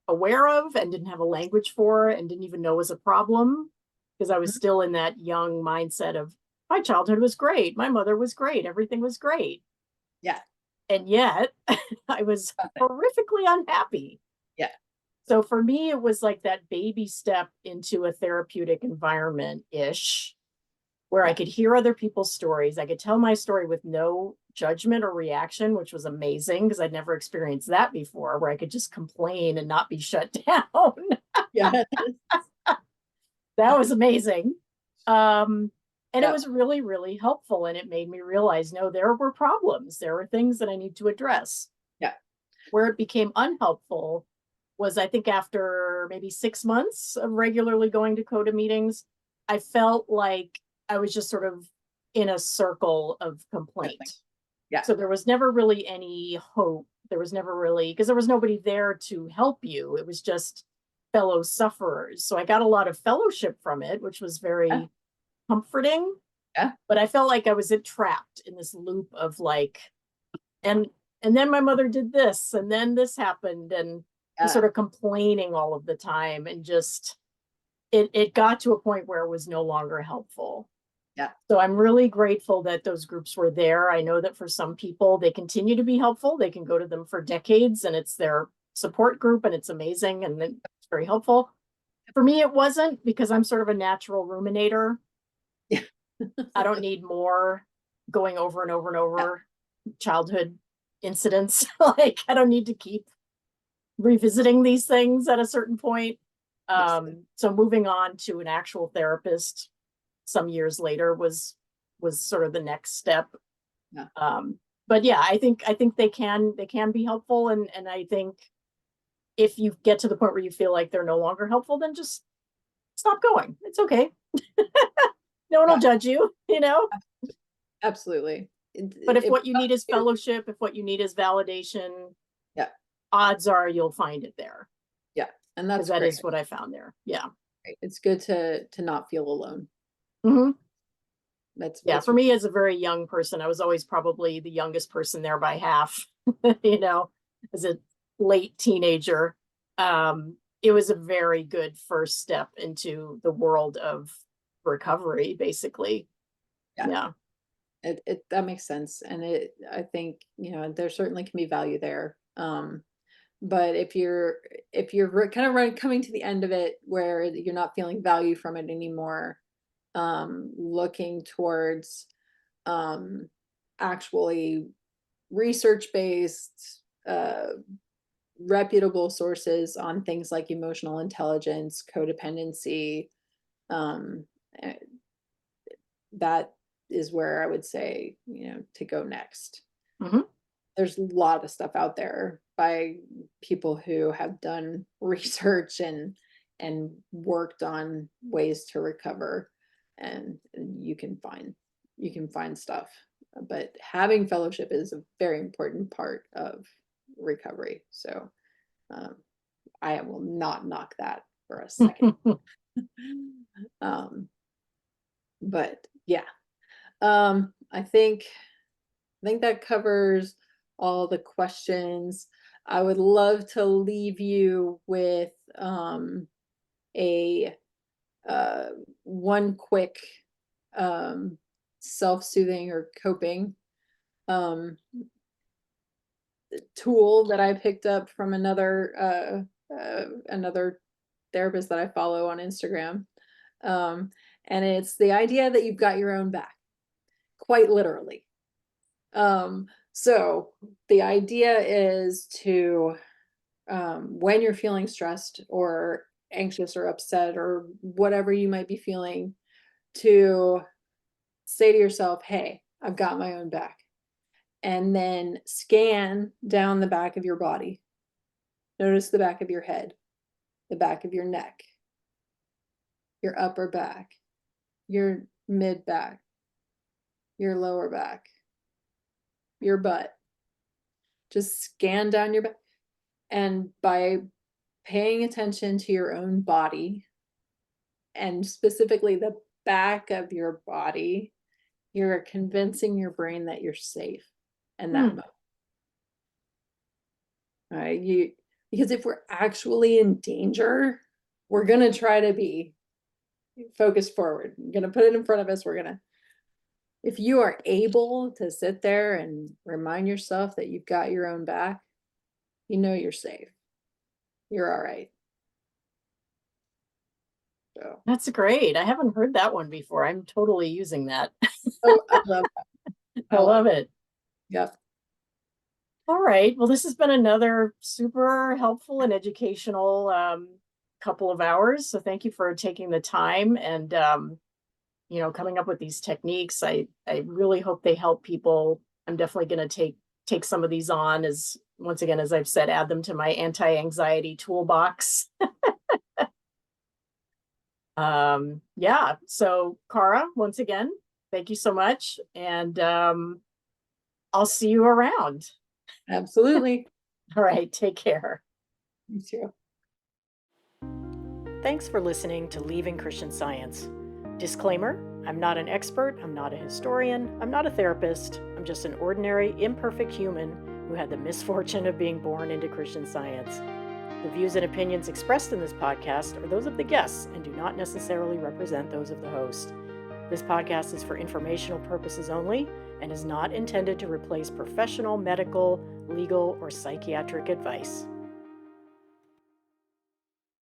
aware of and didn't have a language for and didn't even know was a problem, because I was still in that young mindset of my childhood was great. My mother was great. Everything was great. Yeah. And yet I was horrifically unhappy. Yeah. So for me, it was like that baby step into a therapeutic environment-ish. where I Yeah. could hear other people's stories. I could tell my story with no judgment or reaction, which was amazing because I'd never experienced that before, where I could just complain and not be shut down. Yeah. That was amazing. And it Yep. was really, really helpful. And it made me realize, no, there were problems. There were things that I need to address. Yeah. Where it became unhelpful was, I think, after maybe 6 months of regularly going to CODA meetings, I felt like I was just sort of in a circle of complaint. Yeah. So there was never really any hope. There was never really, because there was nobody there to help you. It was just fellow sufferers. So I got a lot of fellowship from it, which was Yeah. very comforting. Yeah. But I felt like I was trapped in this loop of like, and then my mother did this, and then this happened, and Yeah. sort of complaining all of the time, and just it got to a point where it was no longer helpful. Yeah. So I'm really grateful that those groups were there. I know that for some people, they continue to be helpful. They can go to them for decades, and it's their support group, and it's amazing, and it's very helpful. For me, it wasn't, because I'm sort of a natural ruminator. Yeah. I don't need more going over and over and over childhood incidents. Like, I don't need to keep revisiting these things at a certain point. So moving on to an actual therapist some years later was sort of the next step. Yeah. But yeah, I think they can be helpful, and I think if you get to the point where you feel like they're no longer helpful, then just stop going. It's okay. No one will judge you, you know? Absolutely. But if what you need is fellowship, if what you need is validation, Yeah. odds are you'll find it there. Yeah. And Because that's that great. is what I found there. Yeah. It's good to not feel alone. Mm-hmm. That's Yeah. For me, as a very young person, I was always probably the youngest person there by half, you know, as a late teenager. It was a very good first step into the world of recovery, basically. Yeah. Yeah. It that makes sense. And I think, there certainly can be value there. But if you're kind of coming to the end of it where you're not feeling value from it anymore, looking towards actually research-based, reputable sources on things like emotional intelligence, codependency, um, eh, that is where I would say, to go next. Mm-hmm. There's a lot of stuff out there by people who have done research and worked on ways to recover, and you can find stuff. But having fellowship is a very important part of recovery. So I will not knock that for a second. um, but yeah, I think that covers all the questions. I would love to leave you with a one quick self-soothing or coping tool that I picked up from another therapist that I follow on Instagram. And it's the idea that you've got your own back, quite literally. So the idea is to, when you're feeling stressed or anxious or upset or whatever you might be feeling, to say to yourself, hey, I've got my own back. And then scan down the back of your body. Notice the back of your head, the back of your neck, your upper back, your mid back, your lower back, your butt. Just scan down your back. And by paying attention to your own body, and specifically the back of your body, you're convincing your brain that you're safe in that moment. All right, because if we're actually in danger, we're gonna try to be focused forward. We're gonna put it in front of us. If you are able to sit there and remind yourself that you've got your own back, you're safe. You're all right. So, That's great. I haven't heard that one before. I'm totally using that. oh, I love that. I I love love it. it. Yep. All right. Well, this has been another super helpful and educational couple of hours. So thank you for taking the time and coming up with these techniques. I really hope they help people. I'm definitely going to take some of these on, as once again, as I've said, add them to my anti-anxiety toolbox. Yeah. So Cara, once again, thank you so much. And I'll see you around. Absolutely. All right. Take care. You too. Thanks for listening to Leaving Christian Science. Disclaimer, I'm not an expert, I'm not a historian, I'm not a therapist, I'm just an ordinary, imperfect human who had the misfortune of being born into Christian Science. The views and opinions expressed in this podcast are those of the guests and do not necessarily represent those of the host. This podcast is for informational purposes only and is not intended to replace professional, medical, legal, or psychiatric advice.